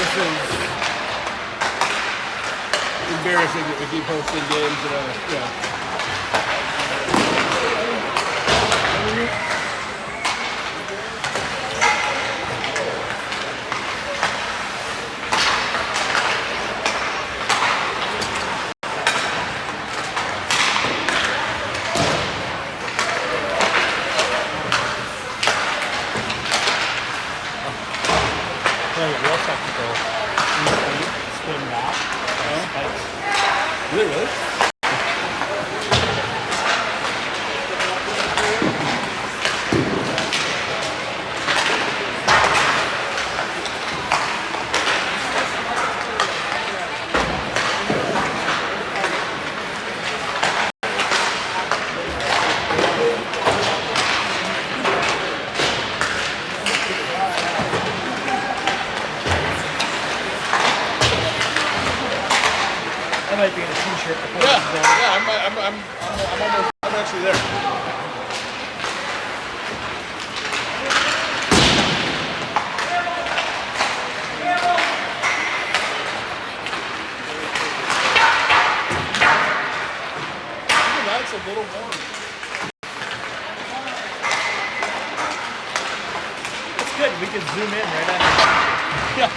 This is embarrassing that we keep hosting games in a, Real technical. Spin back. Really? That might be in a t-shirt before Yeah, this is done. I'm actually there. Even that's a little warm. It's good. We can zoom in right on. Yeah.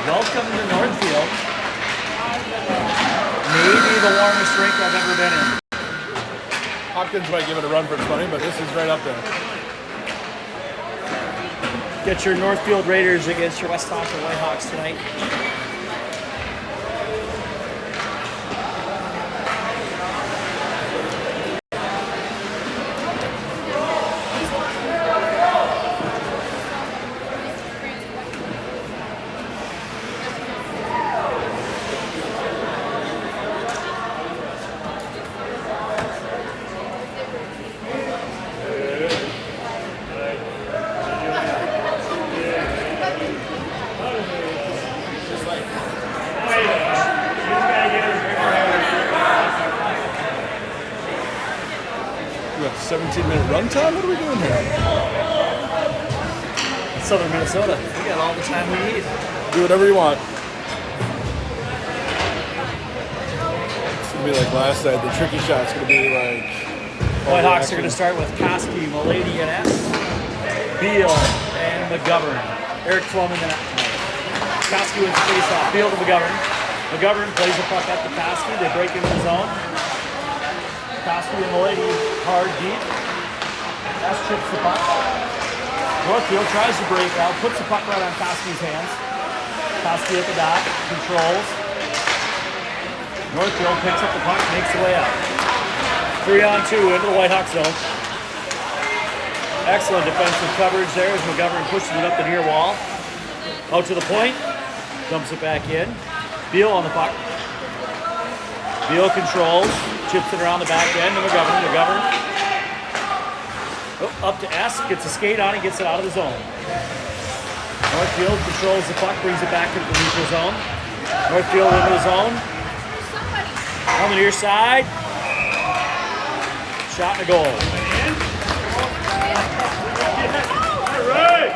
Welcome to Northfield. Maybe the warmest rink I've ever been in. Hopkins might give it a run for its money, but this is right up there. Get your Northfield Raiders against your Westonka Whitehawks tonight. We have 17-minute run time? What are we doing here? Southern Minnesota. We got all the time we need. Do whatever you want. It's going to be like last night. The tricky shot's going to be like... Whitehawks are going to start with Koski, Milady, and S. Beal and McGovern. Eric Flum in the net tonight. Koski wins the face-off. Beal to McGovern. McGovern plays the puck up to Koski. They break into the zone. Koski and Milady hard deep. S trips the puck. Northfield tries to break out, puts the puck right on Koski's hands. Koski at the dot, controls. Northfield picks up the puck, makes the way out. 3-on-2 into the Whitehawk zone. Excellent defensive coverage there as McGovern pushes it up the near wall. Out to the point, dumps it back in. Beal on the puck. Beal controls, chips it around the back end to McGovern. McGovern up to S, gets a skate on and gets it out of the zone. Northfield controls the puck, brings it back into the neutral zone. Northfield into the zone. On the near side. Shot and a goal. All right.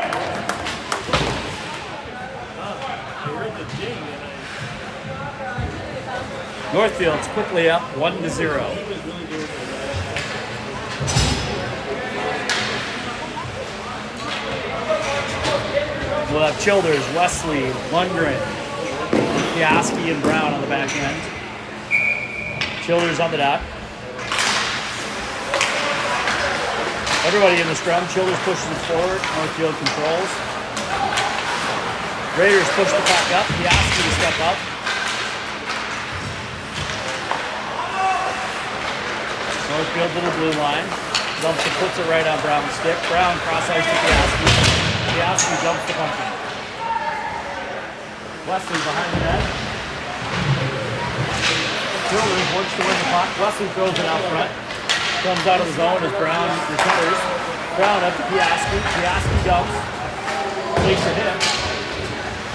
Northfield's quickly up 1-0. We'll have Childers, Wesley, Lundgren, Piaski, and Brown on the back end. Childers on the dot. Everybody in the scrum. Childers pushes it forward. Northfield controls. Raiders push the puck up. Piaski to step up. Northfield to the blue line. Dumps it, puts it right on Brown's stick. Brown cross ice to Piaski. Piaski dumps the puck in. Wesley behind the net. Childers works to win the puck. Wesley throws it out front. Comes out of the zone as Brown recovers. Brown up to Piaski. Piaski dumps. Takes a hit.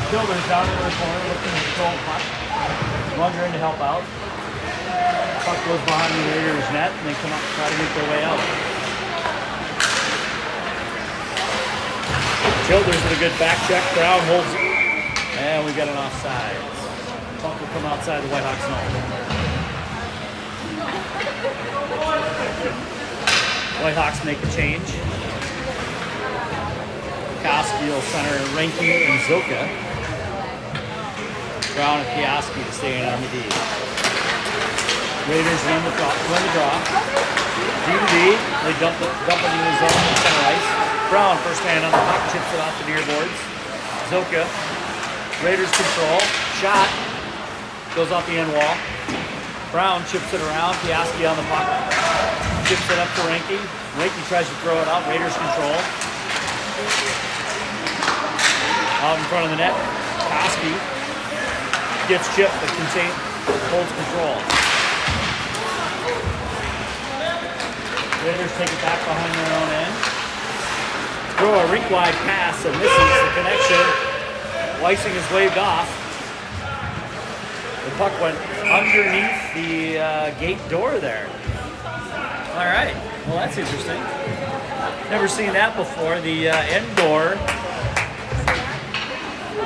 Childers down into the corner looking to control the puck. Munger in to help out. Puck goes behind the Raiders net and they come up try to make their way out. Childers with a good back check. Brown holds it. And we got an offside. Puck will come outside the Whitehawks zone. Whitehawks make a change. Koski will center Reinke and Zoka. Brown and Piaski to stay in on the D. Raiders run the draw. D to D. They dump it in the zone in center ice. Brown, first man on the puck, chips it off the near boards. Zoka. Raiders control. Shot. Goes off the end wall. Brown chips it around. Piaski on the puck. Chips it up to Reinke. Reinke tries to throw it out. Raiders control. Out in front of the net. Koski gets chipped but holds control. Raiders take it back behind their own end. Throw a rink-wide pass and misses the connection. Weissing is waved off. The puck went underneath the gate door there. All right. Well, that's interesting. Never seen that before. The end door.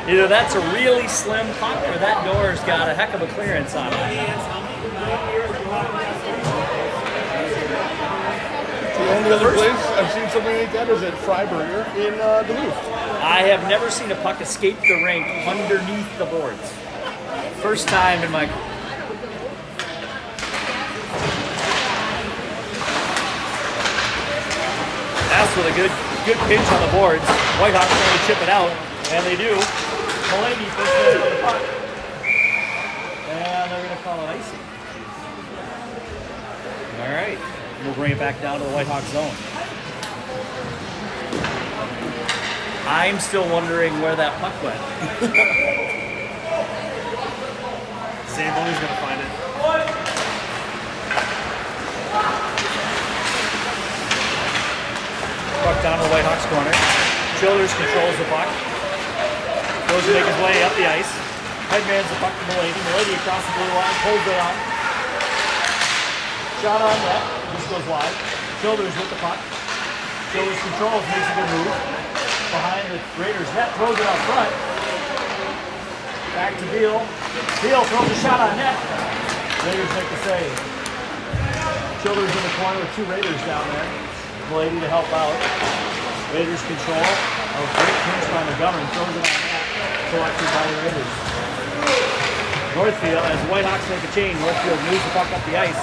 Either that's a really slim puck or that door's got a heck of a clearance on it. The only other place I've seen something like that is at Freiburger in Duluth. I have never seen a puck escape the rink underneath the boards. First time in my... That's with a good pinch on the boards. Whitehawks trying to chip it out, and they do. Mullady pushes it the puck. And they're going to call it icing. All right. We'll bring it back down to the Whitehawks zone. I'm still wondering where that puck went. Zamboni's going to find it. Puck down to the Whitehawks corner. Childers controls the puck. Goes to make his way up the ice. Headmans the puck to Mullady. Mullady across the blue line. Pulls it on. Shot on net. This goes wide. Childers with the puck. Childers controls. Makes a good move. Behind the Raiders net. Throws it out front. Back to Beal. Beal throws a shot on net. Raiders make the save. Childers in the corner with two Raiders down there. Mullady to help out. Raiders control. A great pinch by McGovern. Throws it on net. Collected by the Raiders. Northfield, as the Whitehawks make a change, Northfield moves the puck up the ice.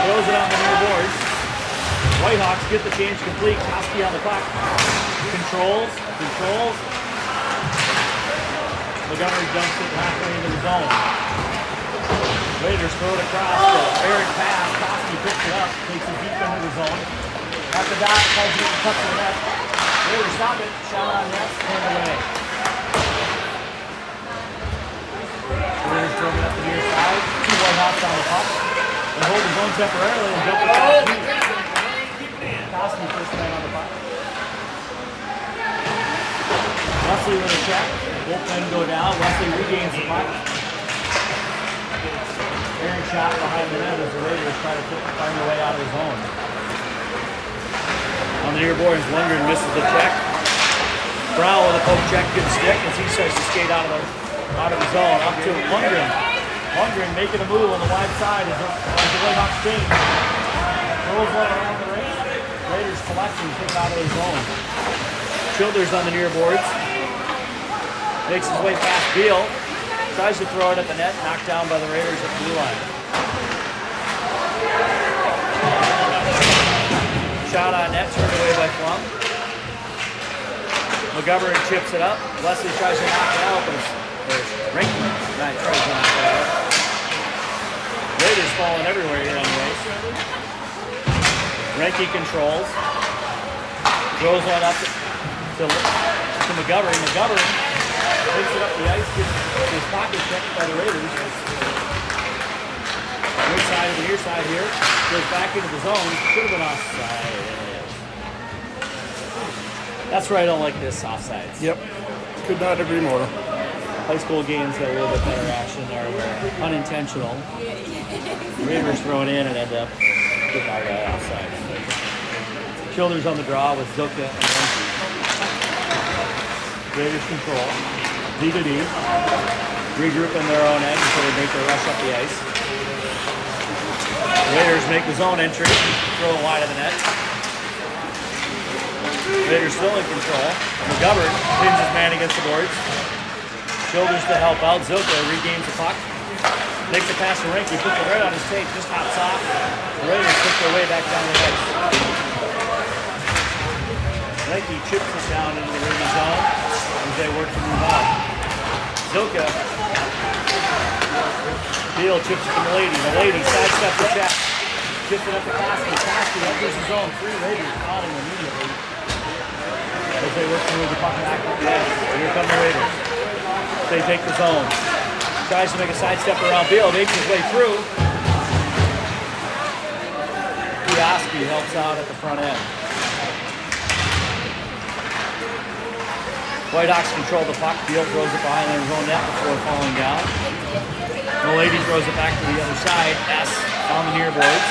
Throws it on the near boards. Whitehawks get the change complete. Koski on the puck. Controls. McGovern dumps it halfway into the zone. Raiders throw it across. Errant pass. Koski picks it up. Takes it deep into the zone. At the dot, tries to get the puck to the net. Raiders stop it. Shot on net. Turned away. Raiders throwing it up the near side. Two Whitehawks on the puck. They hold the zone temporarily and jump it off deep. Koski first man on the puck. Wesley with a check. Both men go down. Wesley regains the puck. Aaron shot behind the net as the Raiders try to find their way out of the zone. On the near boards, Lundgren misses the check. Brown with a poke check, good stick as he starts to skate out of the zone. Up to Lundgren. Lundgren making a move on the wide side as the Whitehawks change. Throws one around the ring. Raiders collecting, take out of the zone. Childers on the near boards. Makes his way past Beal. Tries to throw it at the net, knocked down by the Raiders at the blue line. Shot on net, turned away Flum. McGovern chips it up. Wesley tries to knock it out, but it's Rinky. Tries to knock it out. Raiders falling everywhere here anyways. Rinky controls. Throws one up to McGovern. McGovern picks it up the ice, gets his pocket checked by the Raiders. Good side to the near side here. Goes back into the zone. Should have been offside. That's where I don't like this offsides. Yep. Could not agree more. High school games got a little bit better action there where unintentional. Raiders throw it in and end up getting our guy offside. Childers on the draw with Zoka and Lenky. Raiders control. D to D. Regroup in their own end until they make their rush up the ice. Raiders make the zone entry. Throw it wide of the net. Raiders still in control. McGovern pins his man against the boards. Shoulders to help out. Zoka regains the puck. Makes a pass to Rinky. Puts it right on his tape. Just hops off. The Raiders take their way back down the ice. Rinky chips it down into the Raider zone as they work to move on. Zoka. Beal chips it to Milady. Milady sidesteps the check. Chips it up to Koski. Koski enters the zone. 3 Raiders caught him immediately. As they work to move the puck back up the ice. Here come the Raiders. They take the zone. Tries to make a sidestep around Beal. Makes his way through. Koski helps out at the front end. Whitehawks control the puck. Beal throws it behind their own net before falling down. Milady throws it back to the other side. S on the near boards.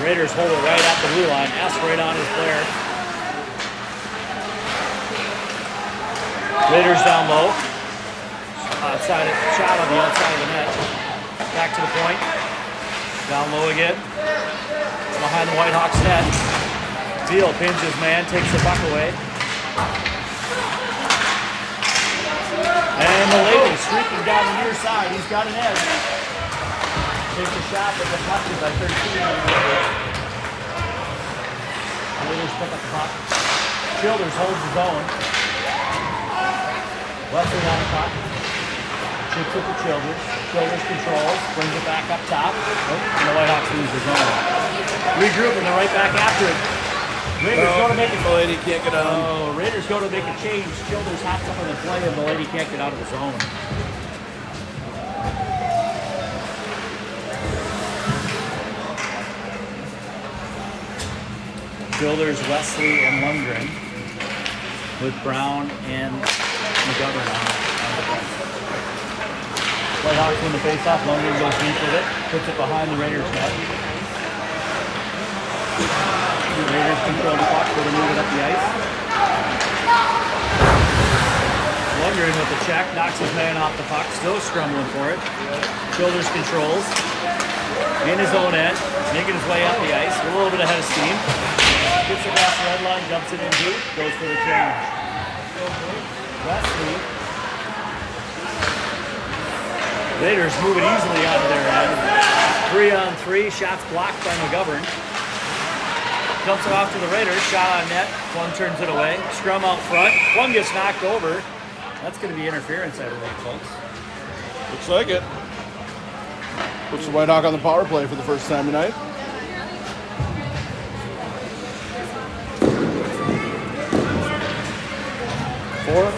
Raiders hold it right at the blue line. S right on his player. Raiders down low. Shot on the outside of the net. Back to the point. Down low again. Behind the Whitehawks net. Beal pins his man, takes the puck away. And Milady streaking down the near side. He's got an edge. Takes a shot, but deflected by 13. Raiders pick up the puck. Childers holds his own. Wesley on the puck. Chips it to Childers. Childers controls, brings it back up top. And the Whitehawks lose the zone. Regroup and they're right back after it. Raiders go to make it. Milady can't get on. Oh, Raiders go to make a change. Childers hops up on the play and Milady can't get out of the zone. Childers, Wesley, and Lundgren with Brown and McGovern on the bench. Whitehawks win the faceoff. Lundgren goes deep with it, puts it behind the Raiders net. The Raiders control the puck, they're moving up the ice. Lundgren with the check, knocks his man off the puck, still scrambling for it. Childers controls in his own end, making his way up the ice, a little bit ahead of steam. Gets across the red line, jumps it in deep, goes for the change. Wesley. Raiders move it easily out of their end. 3-on-3, shots blocked by McGovern. Dumps it off to the Raiders, shot on net. Plum turns it away. Scrum out front. Plum gets knocked over. That's going to be interference, I believe, folks. Looks like it. Puts the Whitehawk on the power play for the first time tonight.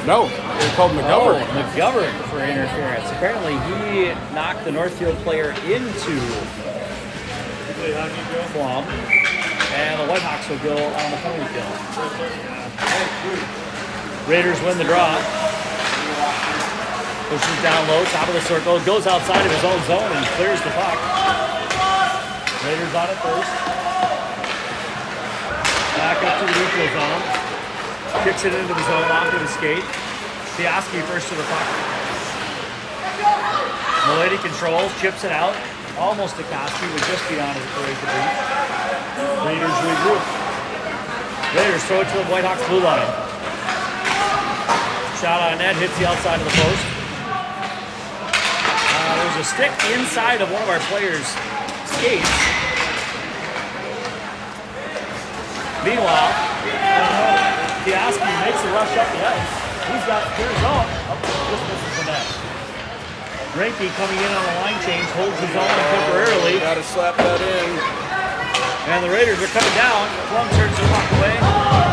No, they called McGovern. Oh, McGovern for interference. Apparently he knocked the Northfield player into Plum. And the Whitehawks will go on the penalty kill. Raiders win the draw. Pushes down low, top of the circle. Goes outside of his own zone and clears the puck. Raiders on it first. Back up to the neutral zone. Kicks it into the zone off to the skate. Koski first to the puck. Milady controls, chips it out. Almost to Koski, would just be on his way to beat. Raiders regroup. Raiders throw it to the Whitehawks blue line. Shot on net, hits the outside of the post. There's a stick inside of one of our players' skates. Meanwhile, Piaski makes a rush up the ice. He's got clear zone. Oh, just misses the net. Reinke coming in on the line change, holds his own temporarily. Got to slap that in. And the Raiders are coming down. Plum turns the puck away.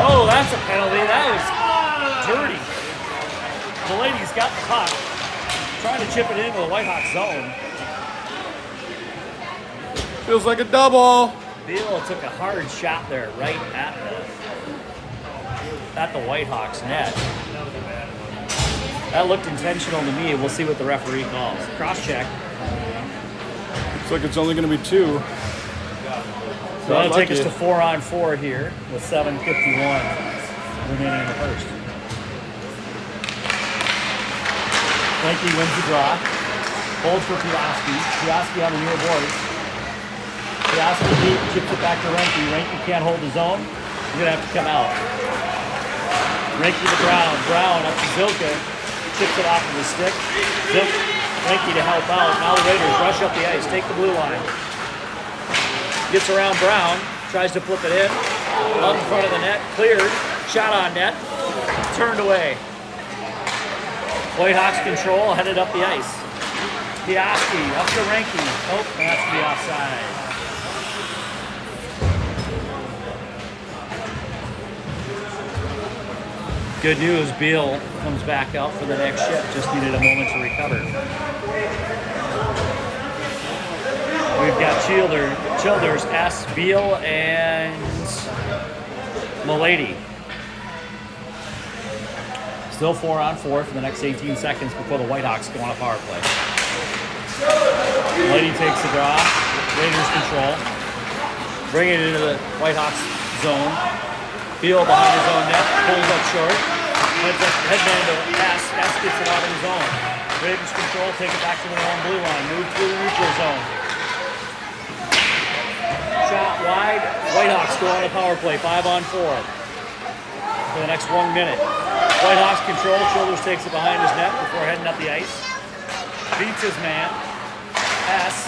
Oh, that's a penalty. That was dirty. The lady's got the puck, trying to chip it into the Whitehawks zone. Feels like a double. Beal took a hard shot there right at the Whitehawks net. That looked intentional to me. We'll see what the referee calls. Cross check. Looks like it's only going to be 2. So that'll take us to 4-on-4 here with 7:51 remaining in the first. Reinke wins the draw. Holds for Piaski. Piaski on the near boards. Piaski deep, chips it back to Reinke. Reinke can't hold his own. He's going to have to come out. Reinke to Brown. Brown up to Zilka. Chips it off of his stick. Reinke to help out. Now the Raiders rush up the ice. Take the blue line. Gets around Brown, tries to flip it in, out in front of the net, cleared, shot on net, turned away. Whitehawks control, headed up the ice. Piaski up to Reinke. Oh, that's the offside. Good news, Beal comes back out for the next shift, just needed a moment to recover. We've got Childers, S, Beal, and Milady. Still 4-on-4 for the next 18 seconds before the Whitehawks go on a power play. Milady takes the draw. Raiders control. Bring it into the Whitehawks zone. Beal behind his own net. Pulls up short. Headman to S. S gets it out of his own. Raiders control. Take it back to their own blue line. Move through the neutral zone. Shot wide. Whitehawks go on the power play. 5-on-4 for the next 1 minute. Whitehawks control. Childers takes it behind his net before heading up the ice. Beats his man. S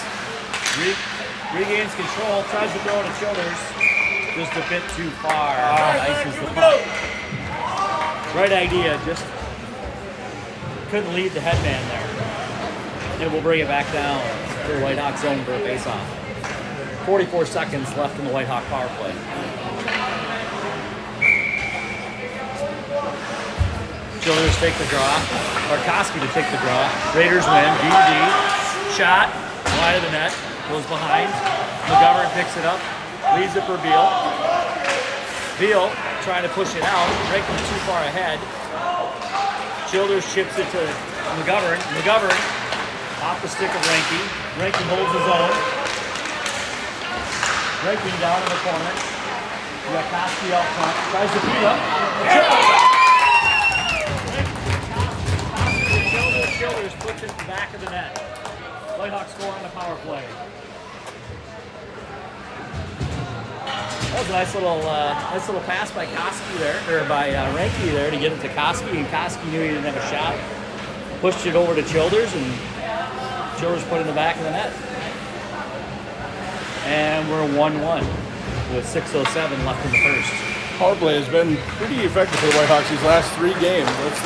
regains control. Tries to throw it at Childers. Just a bit too far. Ices the puck. Right idea. Just couldn't lead the headman there. And we'll bring it back down to the Whitehawks zone for a face-off. 44 seconds left in the Whitehawk power play. Childers take the draw. Barkowski to take the draw. Raiders win. D-D. Shot. Wide of the net. Goes behind. McGovern picks it up. Leaves it for Beal. Beal trying to push it out. Breaking too far ahead. Childers chips it to McGovern. McGovern off the stick of Reinke. Reinke holds his own. Reinke down in the corner. We got Koski out front. Tries to beat him. Childers puts it in the back of the net. Whitehawks score on the power play. That was a nice little pass by Koski there, or by Reinke there to get it to Koski, and Koski knew he didn't have a shot. Pushed it over to Childers, and Childers put it in the back of the net. And we're 1-1 with 6:07 left in the first. Power play has been pretty effective for the Whitehawks these last 3 games. That's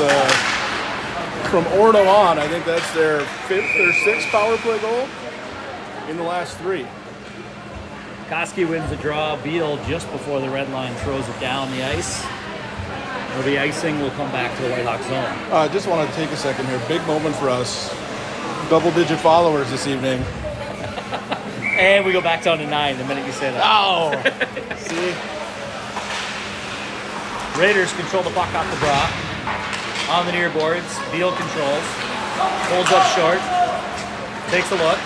from Orno on, I think that's their 5th or 6th power play goal in the last 3. Koski wins the draw. Beal just before the red line throws it down the ice. Or the icing will come back to the Whitehawks zone. I just want to take a second here. Big moment for us. Double-digit followers this evening. And we go back down to 9 the minute you say that. Oh! See? Raiders control the puck off the draw. On the near boards, Beal controls. Holds up short. Takes a look.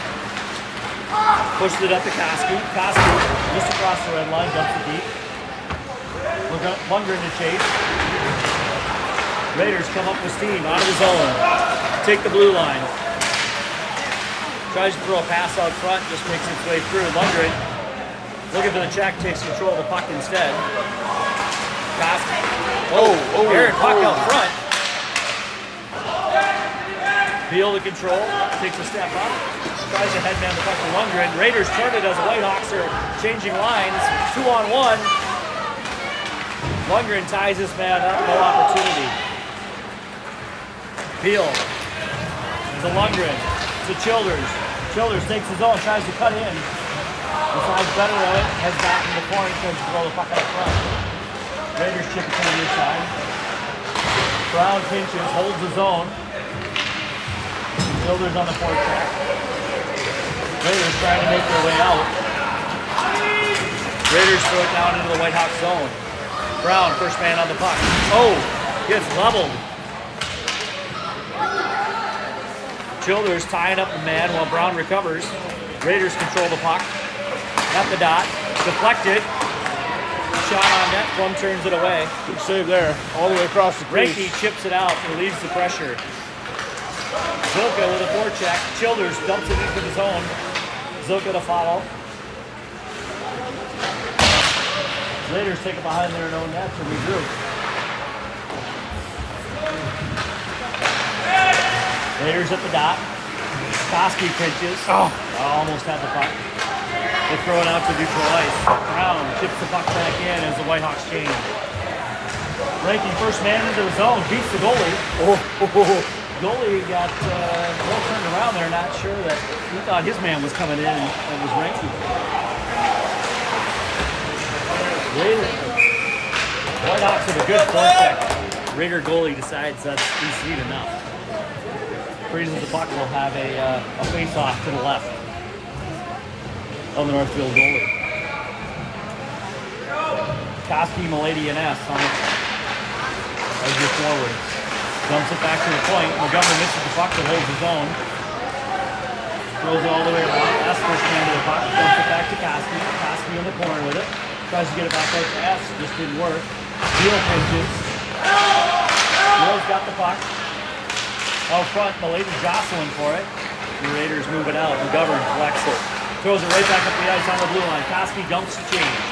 Pushes it up to Koski. Koski just across the red line, dumps it deep. Lundgren to chase. Raiders come up with steam out of the zone. Take the blue line. Tries to throw a pass out front, just makes its way through. Lundgren, looking for the check, takes control of the puck instead. Koski. Aaron puck out front. Beal to control, takes a step up, tries to headman the puck to Lundgren. Raiders turn it as the Whitehawks are changing lines. 2-on-1. Lundgren ties this man up, no opportunity. Beal to Lundgren to Childers. Childers takes his own, tries to cut in. Decides better of it, heads back in the corner, tries to throw the puck up front. Raiders chip it to the near side. Brown pinches, holds his own. Childers on the forecheck. Raiders trying to make their way out. Raiders throw it down into the Whitehawks zone. Brown, first man on the puck. Oh, gets leveled. Childers tying up the man while Brown recovers. Raiders control the puck. At the dot. Deflected. Shot on net. Plum turns it away. Good save there. All the way across the crease. Reiki chips it out. Relieves the pressure. Zilka with a forecheck. Childers dumps it into the zone. Zilka to follow. Raiders take it behind their own net to regroup. Raiders at the dot. Koski pinches. Oh. Almost had the puck. They throw it out to neutral ice. Brown chips the puck back in as the Whitehawks change. Ranking first man into the zone. Beats the goalie. Goalie got a little turned around there. Not sure that he thought his man was coming in and it was Ranky. Whitehawks have a good forecheck. Rigger goalie decides that he's seen enough. Freezes the puck, will have a face-off to the left of the Northfield goalie. Koski, Milady, and S on it as your forward. Dumps it back to the point. Montgomery misses the puck that holds his own. Throws it all the way around. S first man to the puck. Dumps it back to Koski. Koski in the corner with it. Tries to get it back out to S. Just didn't work. Beal pinches. Beal's got the puck. Out front, Milady jostling for it. The Raiders move it out. McGovern collects it. Throws it right back up the ice on the blue line. Koski dumps the change.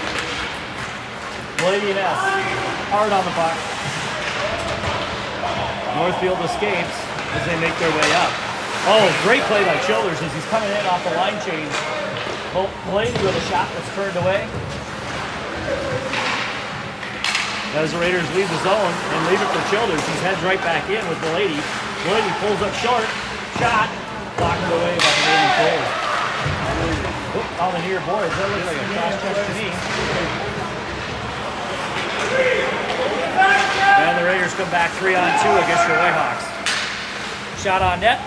Milady and S. Hard on the puck. Northfield escapes as they make their way up. Oh, great play by Childers as he's coming in off the line change. Milady with a shot that's turned away. As the Raiders leave the zone and leave it for Childers, he heads right back in with Milady. Milady pulls up short. Shot. Blocked away by the Raiders goalie. On the near boards. That looks like a cross check to me. And the Raiders come back 3-on-2 against your Whitehawks. Shot on net.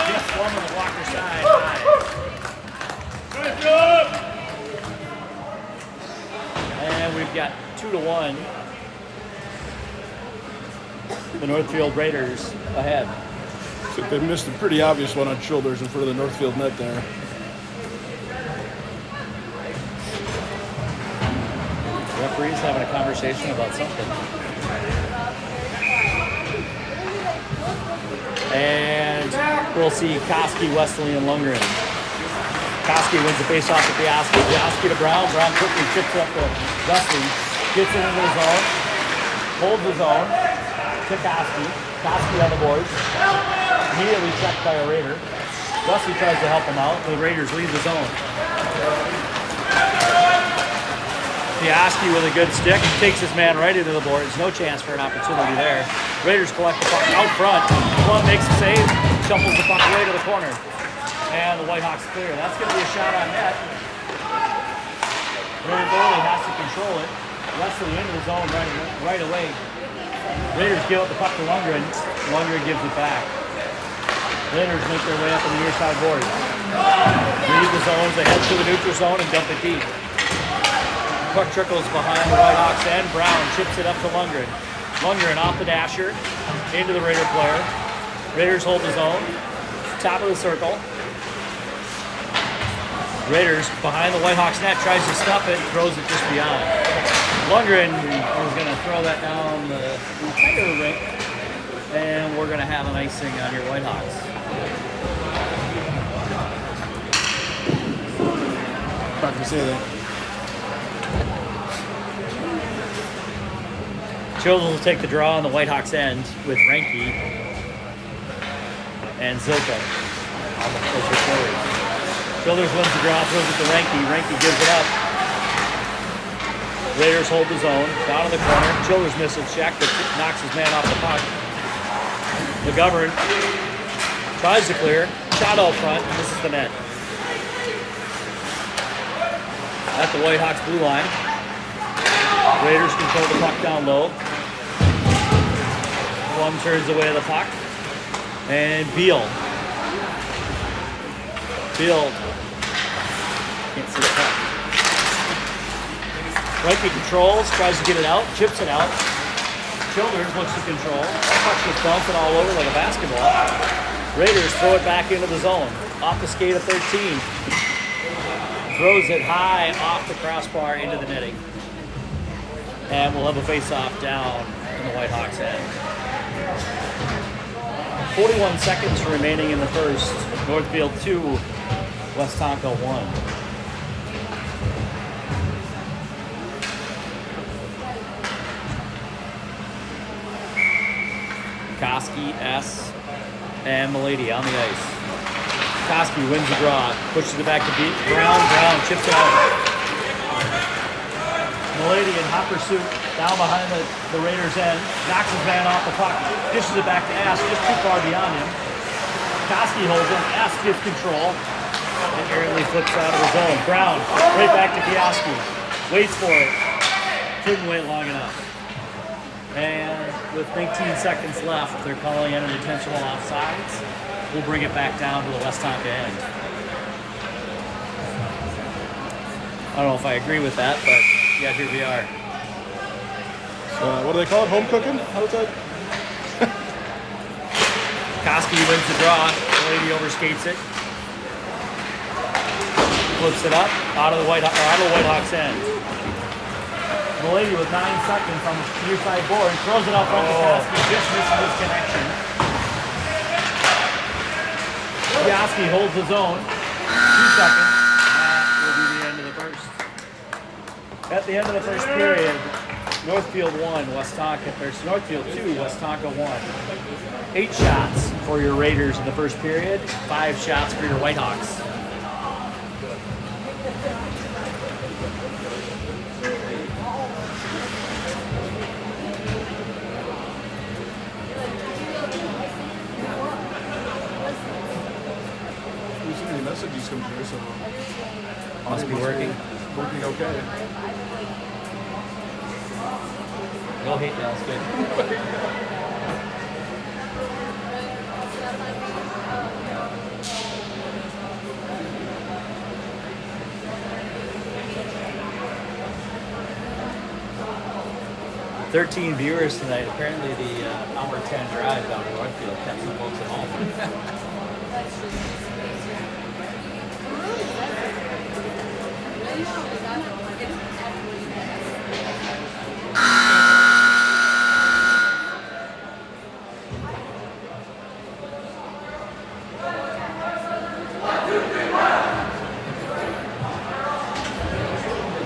Deep slum on the blocker side. Good job. And we've got 2-1. The Northfield Raiders ahead. So they missed a pretty obvious one on Childers in front of the Northfield net there. Referees having a conversation about something. And we'll see Koski, Wesley, and Lundgren. Koski wins the face-off to Piaski. Piaski to Brown. Brown quickly chips it up to Wesley. Gets it into his zone. Holds his own. To Koski. Koski on the boards. Immediately checked by a Raider. Wesley tries to help him out. The Raiders leave the zone. Piaski with a good stick. Takes his man right into the boards. No chance for an opportunity there. Raiders collect the puck out front. Plum makes a save. Shuffles the puck away to the corner. And the Whitehawks clear. That's going to be a shot on net. Raider goalie has to control it. Wesley into the zone right away. Raiders give up the puck to Lundgren. Lundgren gives it back. Raiders make their way up on the near side boards. Leave the zones. They head to the neutral zone and dump it deep. Puck trickles behind the Whitehawks end. Brown chips it up to Lundgren. Lundgren off the dasher. Into the Raider player. Raiders hold the zone. Top of the circle. Raiders behind the Whitehawks net, tries to stuff it, throws it just beyond. Lundgren is going to throw that down the entire rink, and we're going to have an icing on your Whitehawks. Not going to say that. Childers will take the draw on the Whitehawks end with Ranky and Zilka on the closer forward. Childers wins the draw, throws it to Ranky. Ranky gives it up. Raiders hold the zone. Down in the corner. Childers misses check, but knocks his man off the puck. McGovern tries to clear. Shot out front. Misses the net. At the Whitehawks blue line. Raiders control the puck down low. Plum turns away the puck. And Beal. Can't see the puck. Riker controls, tries to get it out, chips it out. Childers looks to control. That puck's just bouncing all over like a basketball. Raiders throw it back into the zone. Off the skate of 13. Throws it high off the crossbar into the netting. And we'll have a face-off down in the Whitehawks' end. 41 seconds remaining in the first. Northfield 2, Westonka 1. Koski, S, and Milady on the ice. Koski wins the draw, pushes it back to beat. Brown chips it out. Milady in hot pursuit, down behind the Raiders' end, knocks his man off the puck, dishes it back to S, just too far beyond him. Koski holds him, S gets control, and aerially flips out of the zone. Brown, right back to Piaski, waits for it, couldn't wait long enough. And with 19 seconds left, they're calling in an intentional offsides. We'll bring it back down to the Westonka end. I don't know if I agree with that, but yeah, here we are. So, what do they call it? Home cooking? How's that? Koski wins the draw. The lady overskates it. Flips it up out of the Whitehawks end. Milady with 9 seconds on the near side board and throws it out front to Koski. Just misses his connection. Piaski holds the zone. 2 seconds. That will be the end of the first. At the end of the first period, Northfield 1, Northfield 2, Westonka 1. 8 shots for your Raiders in the first period. 5 shots for your Whitehawks. Messages come through, so Must be working. Working okay. No hate now, it's good. $13 viewers tonight. Apparently the hour 10 drive down to Northfield kept some folks at home.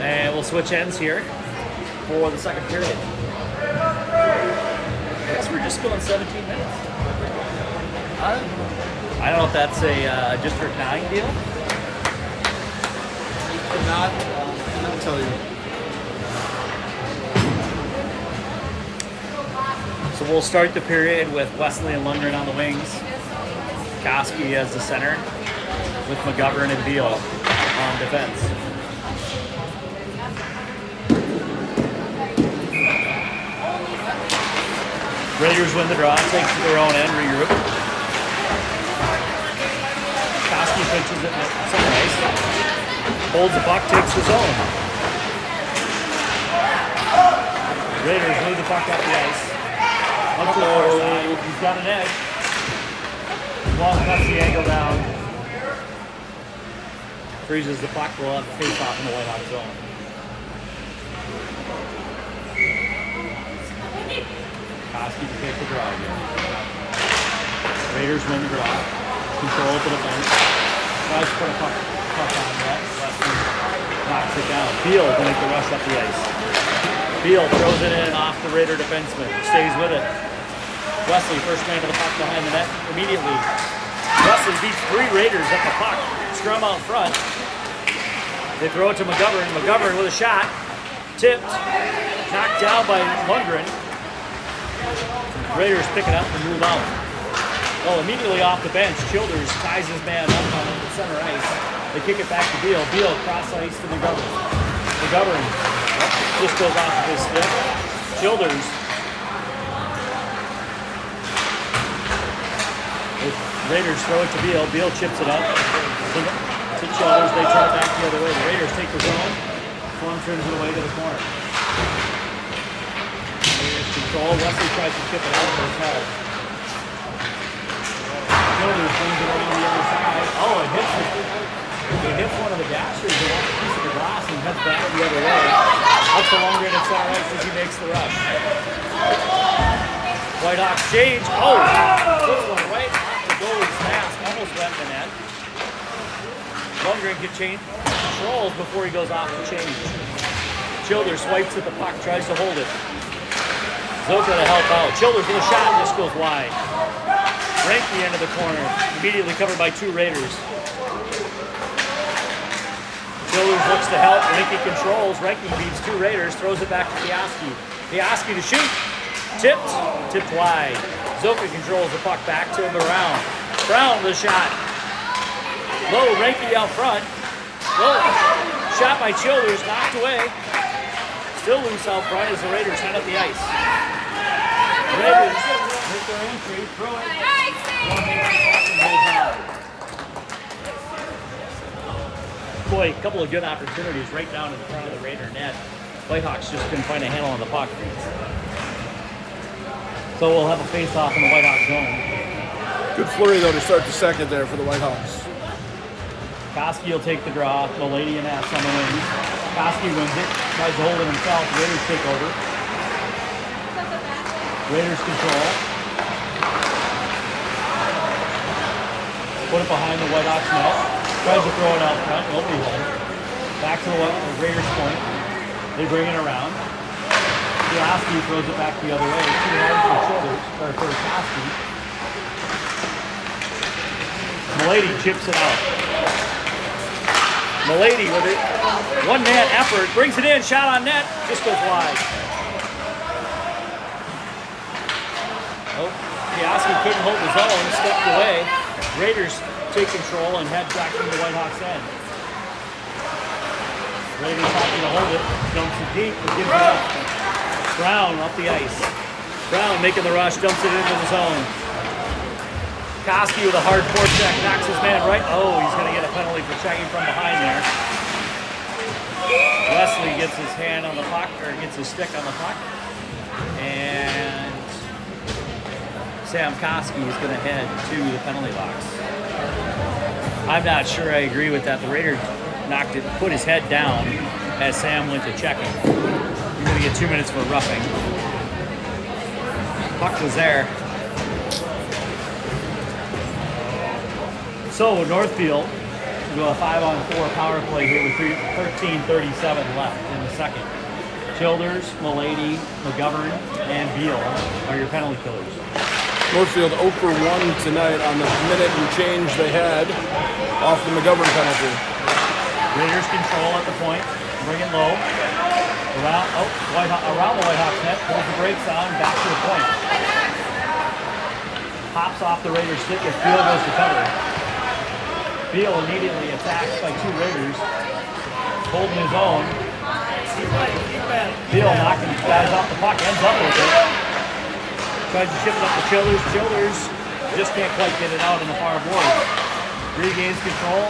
And we'll switch ends here for the second period. I guess we're just going 17 minutes. I don't know if that's a District 9 deal. Cannot tell you. So we'll start the period with Wesley and Lundgren on the wings. Koski as the center, with McGovern and Beal on defense. Raiders win the draw, takes to their own end, regroup. Koski pitches it at center ice. Holds the puck, takes the zone. Raiders move the puck up the ice. Up to the far side. He's got an edge. Ball cuts the angle down. Freezes the puck. We'll have the face off in the Whitehawk zone. Koski to take the draw again. Raiders win the draw. Control the defense. Tries to put a puck on net. Weston knocks it down. Beal to make the rush up the ice. Beal throws it in off the Raider defenseman. Stays with it. Wesley, first man to the puck behind the net immediately. Wesley beats 3 Raiders at the puck. Scrum out front. They throw it to McGovern. McGovern with a shot. tipped, knocked down by Lundgren. Raiders pick it up and move out. Oh, immediately off the bench, Childers ties his man up on the center ice. They kick it back to Beal. Beal cross ice to McGovern. McGovern just goes off of his stick. Childers. Raiders throw it to Beal. Beal chips it up to Childers. They turn it back the other way. The Raiders take the zone. Plum turns it away to the corner. Raiders control. Wesley tries to chip it out, but it's held. Childers brings it around the other side. Oh, it hits one of the dashers and off a piece of the glass and heads back the other way. Up to Lundgren at center ice as he makes the rush. Whitehawks change. Oh! This one right off the goalie's mask. Almost went in the net. Lundgren can change controls before he goes off to change. Childers swipes at the puck, tries to hold it. Zoka to help out. Childers with a shot, this goes wide. Ranky into the corner, immediately covered by two Raiders. Childers looks to help, Ranky controls. Ranky beats two Raiders, throws it back to Piaski. Piaski to shoot. Tipped wide. Zoka controls the puck back to Brown. Brown with a shot. Low, Ranky out front. Low, shot by Childers, knocked away. Still loose out front as the Raiders head up the ice. Raiders hit their entry, throw it. Boy, a couple of good opportunities right down in front of the Raider net. Whitehawks just couldn't find a handle on the puck. So we'll have a face-off in the Whitehawks zone. Good flurry, though, to start the second there for the Whitehawks. Koski will take the draw. Milady and Ass on the wing. Koski wins it. Tries to hold it himself. Raiders take over. Raiders control. Put it behind the Whitehawks net. Tries to throw it out front. Nobody home. Back to the Raiders point. They bring it around. Koski throws it back the other way. Too hard for Childers, or for Koski. Milady chips it out. Milady with it. One-man effort. Brings it in. Shot on net. Just goes wide. Oh, Koski couldn't hold his own. Stepped away. Raiders take control and head back into the Whitehawks end. Raiders happy to hold it. Dumps it deep and gives it up. Brown up the ice. Brown making the rush. Dumps it into the zone. Koski with a hard forecheck, knocks his man right. Oh, he's going to get a penalty for checking from behind there. Wesley gets his hand on the puck, or gets his stick on the puck. And Sam Koski is going to head to the penalty box. I'm not sure I agree with that. The Raider knocked it, put his head down as Sam went to check him. You're going to get 2 minutes for roughing. Puck was there. So Northfield will go a 5-on-4 power play here with 13:37 left in the second. Childers, Milady, McGovern, and Beal are your penalty killers. Northfield 0 for 1 tonight on the minute and change they had off the McGovern penalty. Raiders control at the point, bring it low. Around the Whitehawks net, pulls the brakes on, back to the point. Pops off the Raiders stick as Beal goes to cover. Beal immediately attacked by two Raiders, holding his own. Beal knocking guys off the puck, ends up with it. Tries to ship it up to Childers. Childers just can't quite get it out in the far boards. Regains control,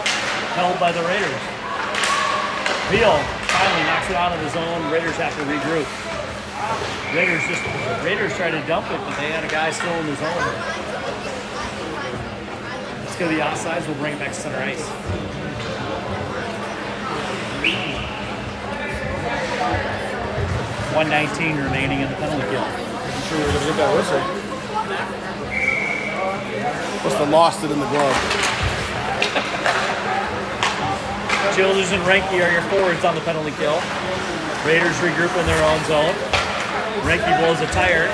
held by the Raiders. Beal finally knocks it out of the zone. Raiders have to regroup. Raiders try to dump it, but they had a guy still in the zone. It's going to be outsides. We'll bring it back to center ice. .119 remaining in the penalty kill. I'm sure we're going to get that whistle. Must have lost it in the glove. Childers and Ranky are your forwards on the penalty kill. Raiders regroup in their own zone. Ranky blows a tire.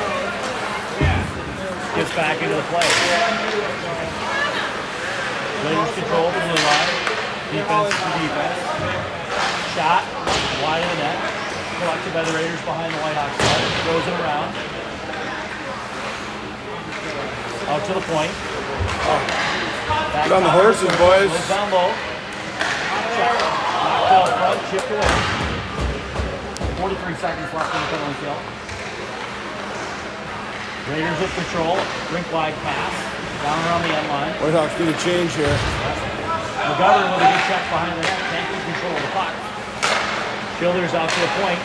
Gets back into the play. Raiders control the blue line. Defense to defense. Shot wide of the net. collected by the Raiders behind the Whitehawks net. Throws it around. Out to the point. Get on the horses, boys. Goes down low. Knocked out front, chipped away. 43 seconds left in the penalty kill. Raiders with control. Rink wide pass. Down around the end line. Whitehawks get a change here. McGovern with a good check behind the net. Can't keep control of the puck. Childers out to the point.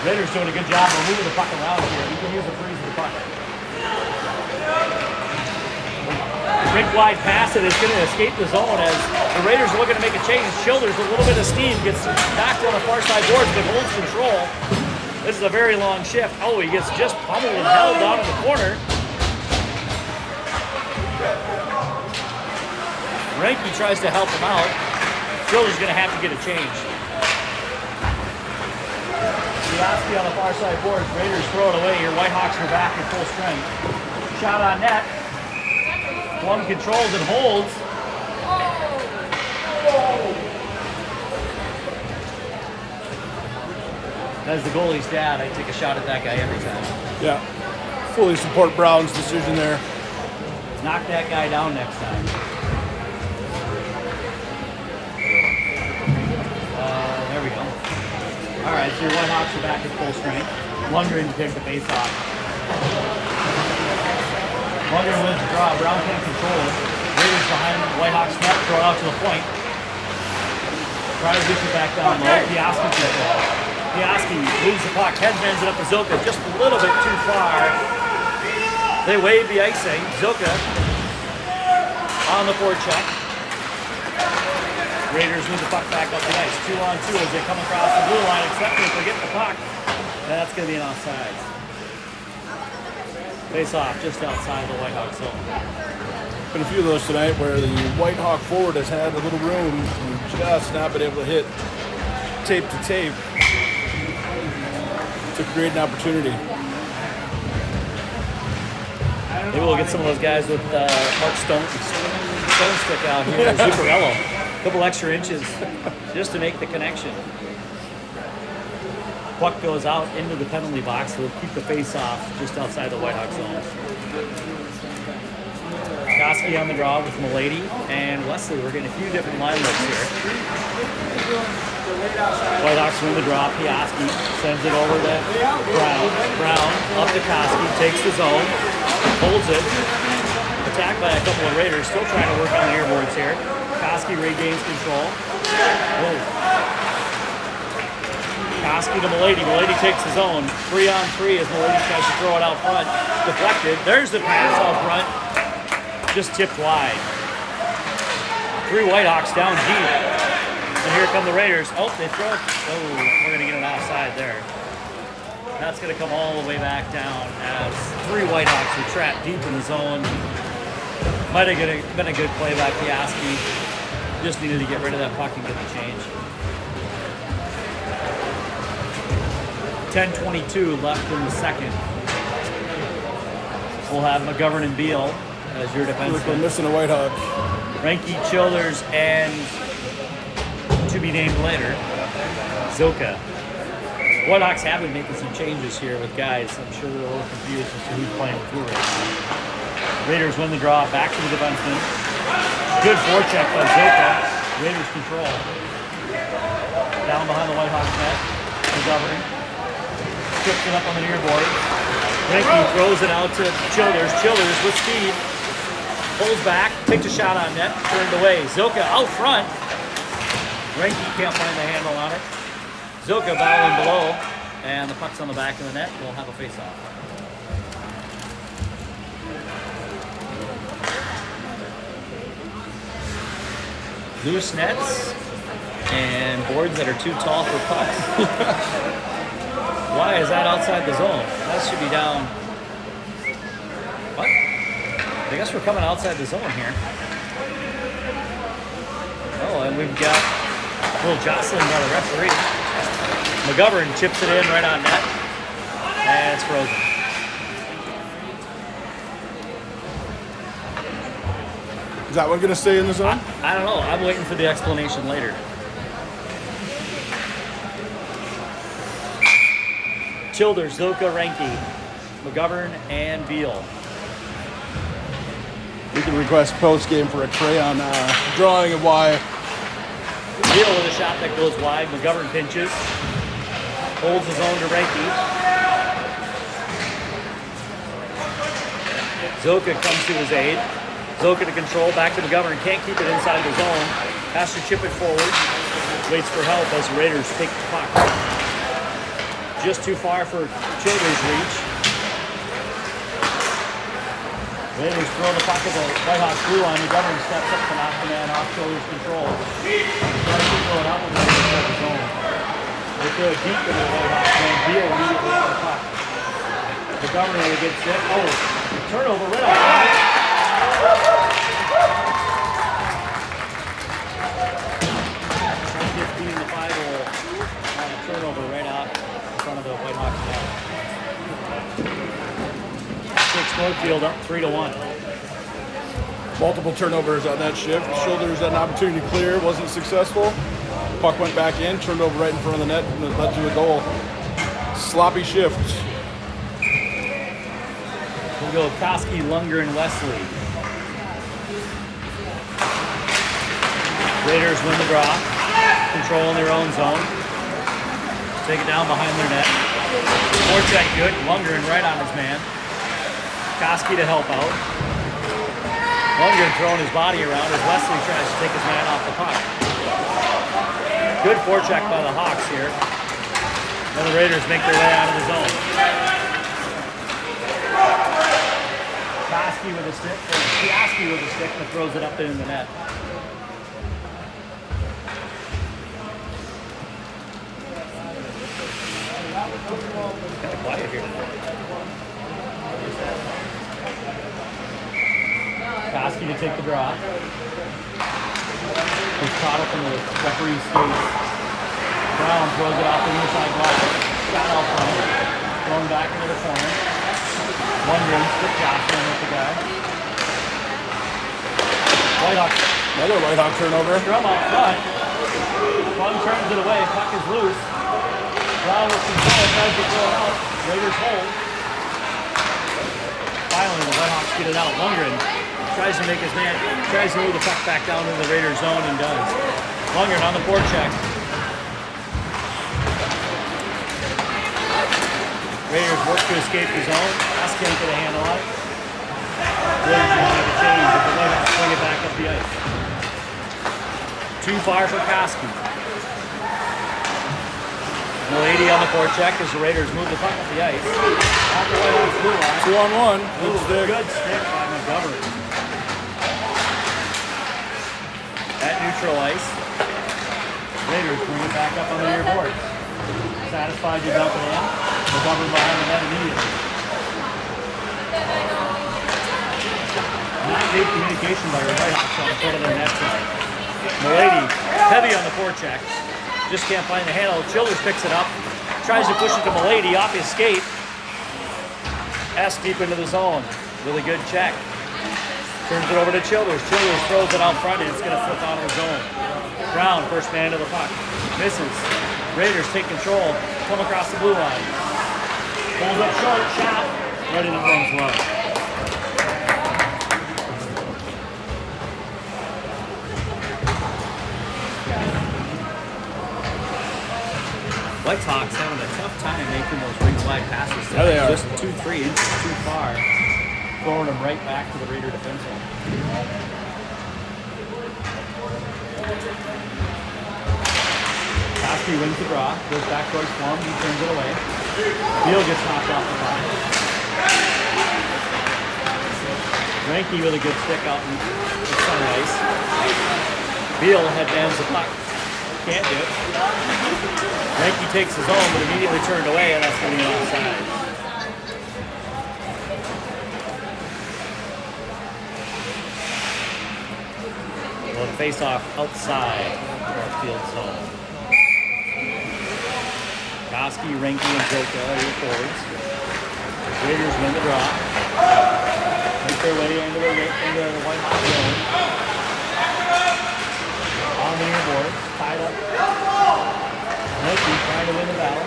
Raiders doing a good job of moving the puck around here. You can use the freeze of the puck. Rink wide pass, and it's going to escape the zone as the Raiders are looking to make a change. Childers, a little bit of steam, gets knocked on the far side boards, but holds control. This is a very long shift. Oh, he gets just pummeled and held down in the corner. Ranky tries to help him out. Childers going to have to get a change. Piaski on the far side boards. Raiders throw it away here. Whitehawks are back at full strength. Shot on net. Plum controls and holds. As the goalie's dad, I take a shot at that guy every time. Yeah. Fully support Brown's decision there. Knock that guy down next time. There we go. All right, so your Whitehawks are back at full strength. Lundgren to pick the face off. Lundgren wins the draw. Brown can't control it. Raiders behind the Whitehawks net, throw it out to the point. Try to push it back down low. Piaski control. Piaski moves the puck, headbands it up to Zilka just a little bit too far. They wave the icing. Zilka on the forecheck. Raiders move the puck back up the ice. 2-on-2 as they come across the blue line, except if they get the puck. That's going to be an offside. Face off just outside the Whitehawk zone. Been a few of those tonight where the Whitehawk forward has had a little room and just not been able to hit tape to tape to create an opportunity. Maybe we'll get some of those guys with Mark Stone stick out here, Zuccarello. A couple extra inches just to make the connection. Puck goes out into the penalty box, so we'll keep the face off just outside the Whitehawk zone. Koski on the draw with Milady and Wesley. We're getting a few different line looks here. Whitehawks win the draw. Piaski sends it over to Brown. Brown up to Koski, takes the zone, holds it. Attacked by a couple of Raiders, still trying to work on the airboards here. Koski regains control. Whoa. Koski to Milady. Milady takes his own. 3-on-3 as Milady tries to throw it out front. Deflected. There's the pass out front. Just tipped wide. 3 Whitehawks down deep. And here come the Raiders. Oh, they throw it. Oh, we're going to get an offside there. That's going to come all the way back down as 3 Whitehawks are trapped deep in the zone. Might have been a good play by Piaski. Just needed to get rid of that puck and get the change. 10:22 left in the second. We'll have McGovern and Beal as your defenseman. We're missing a Whitehawk. Ranky, Childers, and to be named later, Zilka. Whitehawks have been making some changes here with guys. I'm sure they're a little confused as to who's playing with who right now. Raiders win the draw, back to the defenseman. Good forecheck by Zilka. Raiders control. Down behind the Whitehawks net. McGovern strips it up on the near board. Ranky throws it out to Childers. Childers with speed. Pulls back, takes a shot on net, turned away. Zilka out front. Ranky can't find the handle on it. Zilka battling below, and the puck's on the back of the net. We'll have a face-off. Loose nets and boards that are too tall for pucks. Why is that outside the zone? That should be down. What? I guess we're coming outside the zone here. Oh, and we've got a little jostling by the referee. McGovern chips it in right on net, and it's frozen. Is that one going to stay in the zone? I don't know. I'm waiting for the explanation later. Childers, Zoka, Renke, McGovern, and Beal. We can request post game for a crayon drawing of why. Beal with a shot that goes wide. McGovern pinches. Holds his own to Renke. Zoka comes to his aid. Zoka to control. Back to McGovern. Can't keep it inside the zone. Has to chip it forward. Waits for help as the Raiders take the puck. Just too far for Childers' reach. Raiders throw the puck at the Whitehawks blue line. McGovern steps up to knock the man off Childers' control. Tries to throw it out with the zone. They throw it deep into the Whitehawks zone. Beal immediately out of the puck. McGovern with a good stick. Oh, turnover right off. 15 in the 5-hole on a turnover right out in front of the Whitehawks net. 6 Northfield up 3-1. Multiple turnovers on that shift. Shoulders had an opportunity to clear, wasn't successful. Puck went back in, turned over right in front of the net, and it led to a goal. Sloppy shift. We'll go Koski, Lunger, and Wesley. Raiders win the draw. Control in their own zone. Take it down behind their net. Forecheck good. Lunger right on his man. Koski to help out. Lunger throwing his body around as Wesley tries to take his man off the puck. Good forecheck by the Hawks here. Then the Raiders make their way out of the zone. Koski with a stick, or Koski with a stick that throws it up in the net. Kind of quiet here tonight. Koski to take the draw. He's caught up in the referee's skates. Brown throws it off the near side block. Shot out front. Thrown back into the corner. One ring, stick jostling with the guy. Whitehawks. Another Whitehawk turnover. Drum out front. Plum turns it away. Puck is loose. Brown with control. Tries to throw it out. Raiders hold. Finally, the Whitehawks get it out. Lundgren tries to make his man, tries to move the puck back down into the Raiders zone and does. Lundgren on the forecheck. Raiders work to escape the zone. Ask can't get a handle on it. Raiders will make a change, but the Whitehawks bring it back up the ice. Too far for Koski. Milady on the forecheck as the Raiders move the puck up the ice. Off the Whitehawks blue line. 2-on-1. Good stick. Good stick by McGovern. At neutral ice. Raiders bring it back up on the near board. Satisfied to dump it in. McGovern behind the net immediately. Not great communication by the Whitehawks on the foot of their net tonight. Milady, heavy on the forecheck. Just can't find the handle. Childers picks it up. Tries to push it to Milady off his skate. S deep into the zone. Really good check. Turns it over to Childers. Childers throws it out front and it's going to flip out of the zone. Brown, first man to the puck. Misses. Raiders take control. Come across the blue line. Pulls up short. Shot. Right in the front glove. Whitehawks having a tough time making those ring wide passes. Yeah, they are. Just 2-3 inches too far. Throwing them right back to the Raider defenseman. Koski wins the draw, goes back towards Plum, he turns it away. Beal gets knocked off the line. Renke with a good stick out in the center ice. Beal headbands the puck. Can't do it. Renke takes his own, but immediately turned away, and that's going to be offside. Well, the face-off outside Northfield zone. Koski, Renke, and Zoka are your forwards. Raiders win the draw. Make their way into the Whitehawk zone. On the near boards, tied up. Renke trying to win the battle.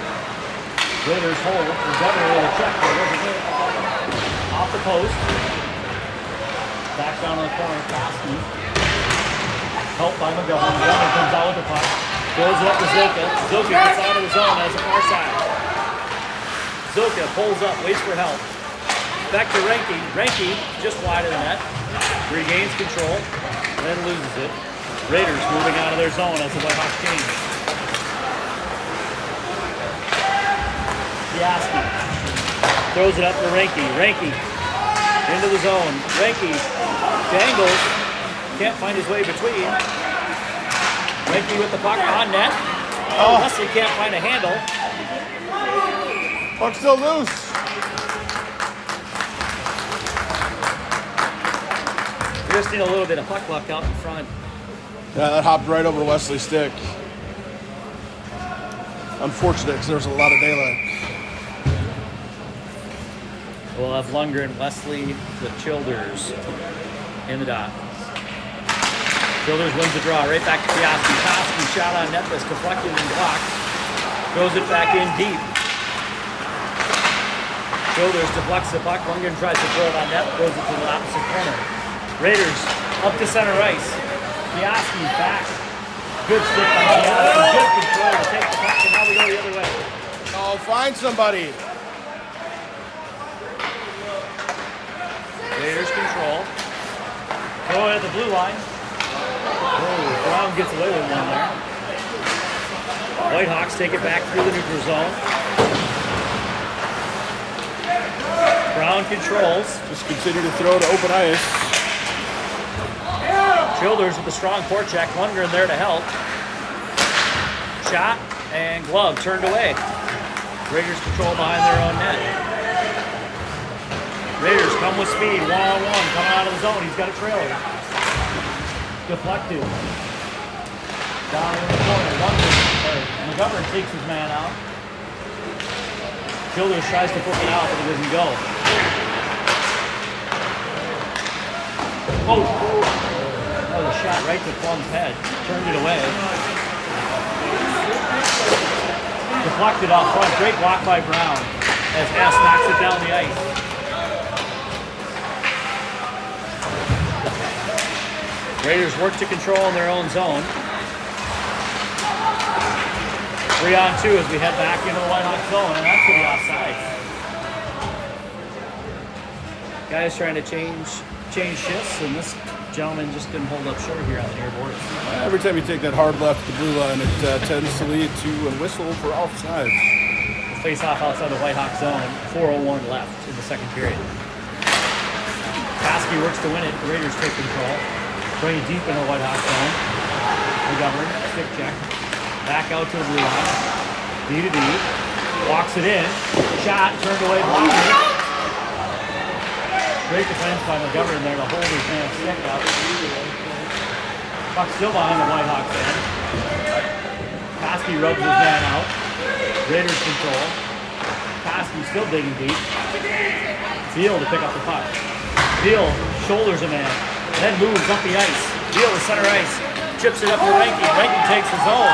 Raiders hold. McGovern with a check. Off the post. Back down on the corner. Koski. Helped by McGovern. McGovern comes out with the puck. Throws it up to Zilka. Zilka gets out of the zone as a far side. Zilka pulls up, waits for help. Back to Renke. Renke just wide of the net. Regains control, then loses it. Raiders moving out of their zone as the Whitehawks change. Piaski throws it up to Renke. Renke into the zone. Renke dangles. Can't find his way between. Renke with the puck on net. Oh, Wesley can't find a handle. Puck's still loose. We just need a little bit of puck luck out in front. Yeah, that hopped right over Wesley's stick. Unfortunate because there was a lot of daylight. We'll have Lundgren, Wesley, the Childers in the dot. Childers wins the draw, right back to Piaski. Koski shot on net that's deflected and blocked. Throws it back in deep. Childers deflects the puck. Lundgren tries to throw it on net, throws it to the opposite corner. Raiders up to center ice. Piaski back. Good stick by Piaski. Good control to take the puck, and now we go the other way. Oh, find somebody. Raiders control. Throw it at the blue line. Oh, Brown gets away with one there. Whitehawks take it back through the neutral zone. Brown controls. Just continue to throw to open ice. Childers with a strong forecheck. Lundgren there to help. Shot and glove turned away. Raiders control behind their own net. Raiders come with speed, one-on-one, coming out of the zone. He's got a trailer. Deflected. Down in the corner. McGovern takes his man out. Childers tries to flip it out, but it doesn't go. Oh! That was a shot right to Plum's head. Turned it away. Deflected off front. Great block by Brown as S knocks it down the ice. Raiders work to control in their own zone. 3-on-2 as we head back into the Whitehawks zone, and that's going to be offside. Guys trying to change shifts, and this gentleman just didn't hold up short here on the near boards. Every time you take that hard left at the blue line, it tends to lead to a whistle for offside. Face off outside the Whitehawks zone, 4:01 left in the second period. Koski works to win it. The Raiders take control. Bring it deep in the Whitehawks zone. McGovern, stick check. Back out to the blue line. D to D. Walks it in. Shot, turned away, blocked. Great defense by McGovern there to hold his man's stick up. Puck still behind the Whitehawks end. Koski rubs his man out. Raiders control. Koski still digging deep. Beal to pick up the puck. Beal shoulders a man. Then moves up the ice. Beal to center ice. Chips it up to Renke. Renke takes his own.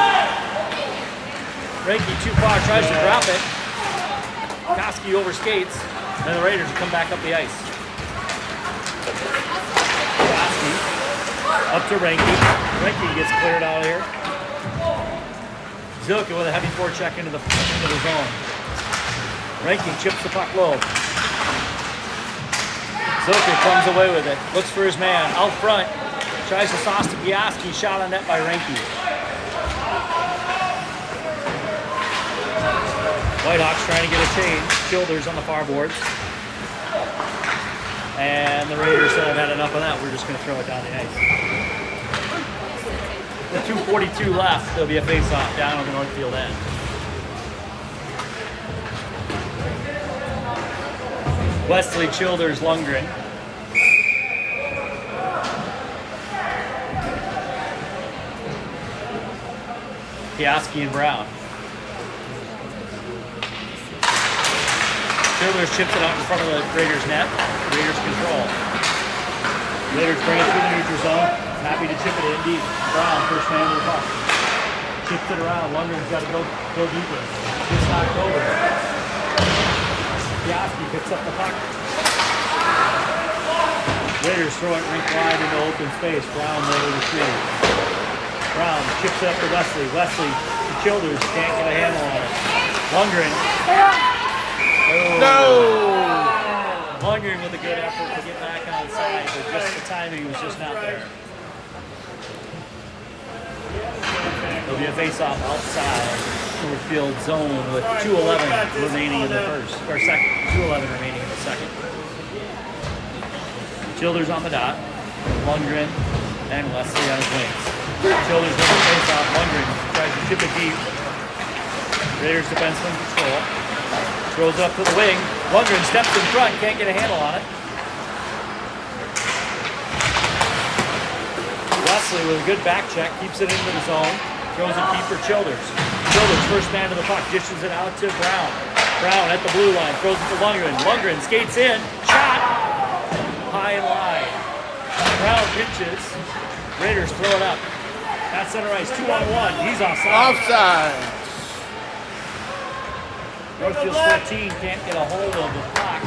Renke too far, tries to drop it. Koski overskates. And the Raiders come back up the ice. Koski up to Renke. Renke gets cleared out of here. Zilka with a heavy forecheck into the zone. Renke chips the puck low. Zilka comes away with it. Looks for his man. Out front. Tries to sauce to Piaski. Shot on net by Renke. Whitehawks trying to get a change. Childers on the far boards. And the Raiders said, I've had enough of that. We're just going to throw it down the ice. With 2:42 left, there'll be a face-off down on the Northfield end. Wesley, Childers, Lundgren. Piaski and Brown. Childers chips it out in front of the Raiders net. Raiders control. Raiders bring it through the neutral zone. Happy to chip it in deep. Brown, first man to the puck. Chips it around. Lundgren's got to go deeper. Just knocked over. Piaski picks up the puck. Raiders throw it rink wide into open space. Brown there to shoot. Brown chips it up to Wesley. Wesley to Childers. Can't get a handle on it. Lundgren. Oh. No! Lundgren with a good effort to get back onside, but just the timing was just not there. There'll be a face-off outside Northfield zone with 2:11 remaining in the first, or second. 2:11 remaining in the second. Childers on the dot. Lundgren and Wesley on his wings. Childers with the face-off. Lundgren tries to chip it deep. Raiders defenseman control. Throws it up to the wing. Lundgren steps in front, can't get a handle on it. Wesley with a good back check, keeps it into the zone. Throws it deep for Childers. Childers, first man to the puck, dishes it out to Brown. Brown at the blue line, throws it to Lundgren. Lundgren skates in, shot! High and wide. Brown pinches. Raiders throw it up. At center ice, 2-on-1. He's offside. Offside. Northfield's 14 can't get a hold of the puck.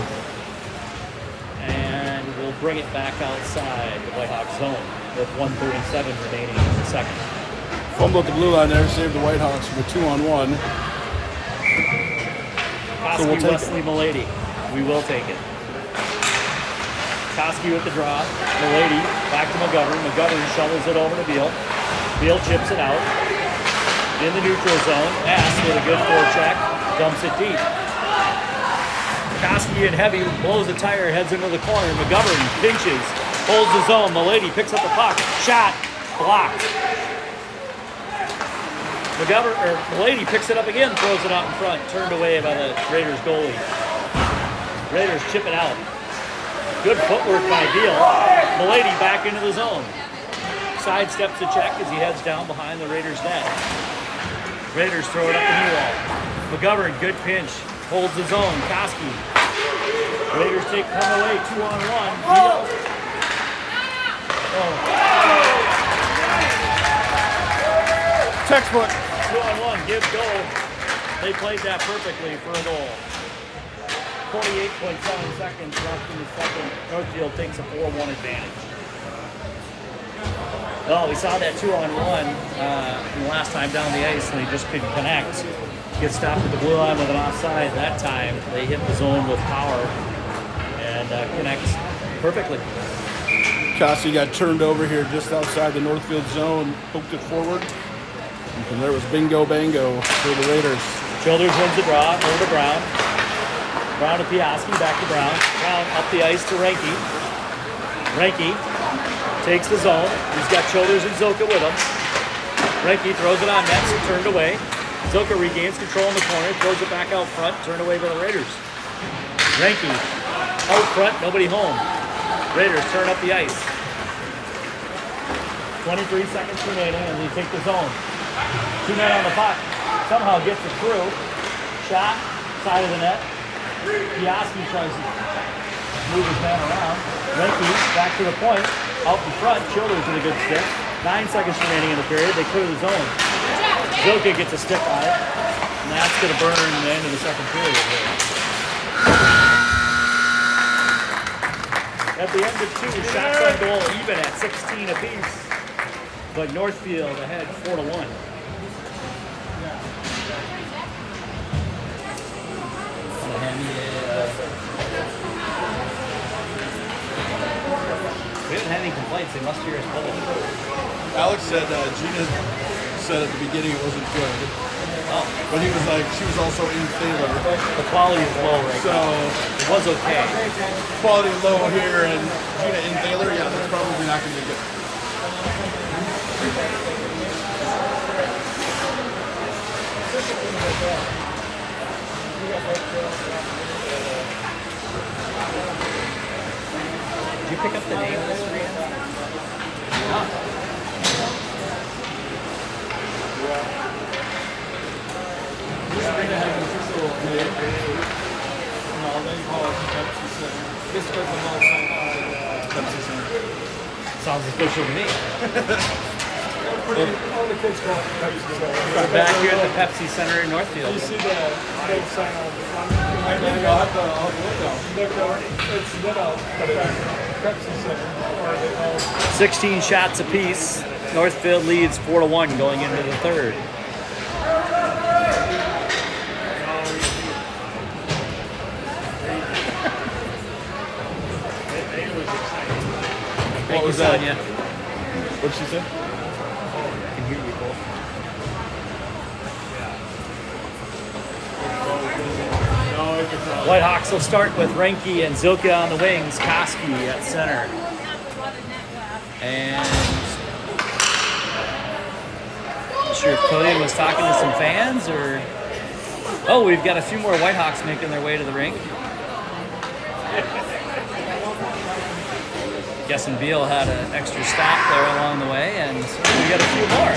And we'll bring it back outside the Whitehawks zone with 1:37 remaining in the second. Fumble at the blue line there, saved the Whitehawks from a 2-on-1. Koski, we'll take Wesley, Milady. We will take it. Koski with the draw. Milady back to McGovern. McGovern shovels it over to Beal. Beal chips it out. In the neutral zone. Ass with a good forecheck. Dumps it deep. Koski and heavy blows the tire, heads into the corner. McGovern pinches. Holds the zone. Milady picks up the puck. Shot. Blocked. McGovern, or Milady picks it up again, throws it out in front, turned away by the Raiders goalie. Raiders chip it out. Good footwork by Beal. Milady back into the zone. Sidesteps the check as he heads down behind the Raiders net. Raiders throw it up the knee wall. McGovern, good pinch, holds the zone. Koski. Raiders take come away, 2-on-1. Beal. Textbook. 2-on-1, give goal. They played that perfectly for a goal. 48.7 seconds left in the second. Northfield takes a 4-1 advantage. Well, we saw that 2-on-1 the last time down the ice, and they just couldn't connect. Get stopped at the blue line with an offside. That time, they hit the zone with power and connects perfectly. Koski got turned over here just outside the Northfield zone, poked it forward. And there was bingo bango for the Raiders. Childers wins the draw, over to Brown. Brown to Piaski, back to Brown. Brown up the ice to Reinke. Reinke takes the zone. He's got Childers and Zoka with him. Reinke throws it on net, turned away. Zoka regains control in the corner, throws it back out front, turned away by the Raiders. Reinke out front, nobody home. Raiders turn up the ice. 23 seconds remaining and they take the zone. 2 men on the puck. Somehow gets it through. Shot, side of the net. Piaski tries to move his man around. Reinke back to the point. Out in front, Childers with a good stick. 9 seconds remaining in the period. They clear the zone. Zoka gets a stick on it. And that's going to burn the end of the second period here. At the end of 2, shots on goal even at 16 apiece. But Northfield ahead 4-1. We haven't had any complaints. They must hear us full. Alex said Gina said at the beginning it wasn't good. Oh. But he was like, she was also in favor. The quality is low right So now. It was okay. quality low here and Gina in Thaler, yeah, that's probably not going to be good. Did you pick up the name of this arena? This arena has an official name. No, they call it Pepsi Center. This does the most Pepsi Center. Sounds official to me. All the kids call it Pepsi Center. We're back here at the Pepsi Center in Northfield. You see the big sign on the front? I think I'll have to look out. It's lit out, but Pepsi Center, or they call it. 16 shots apiece. Northfield leads 4-1 going into the third. What was that? Yeah. What'd she say? I can hear you both. Whitehawks will start with Renke and Zilka on the wings, Koski at center. And not sure if Killian was talking to some fans or... Oh, we've got a few more Whitehawks making their way to the rink. Guessing Beal had an extra stop there along the way, and we got a few more.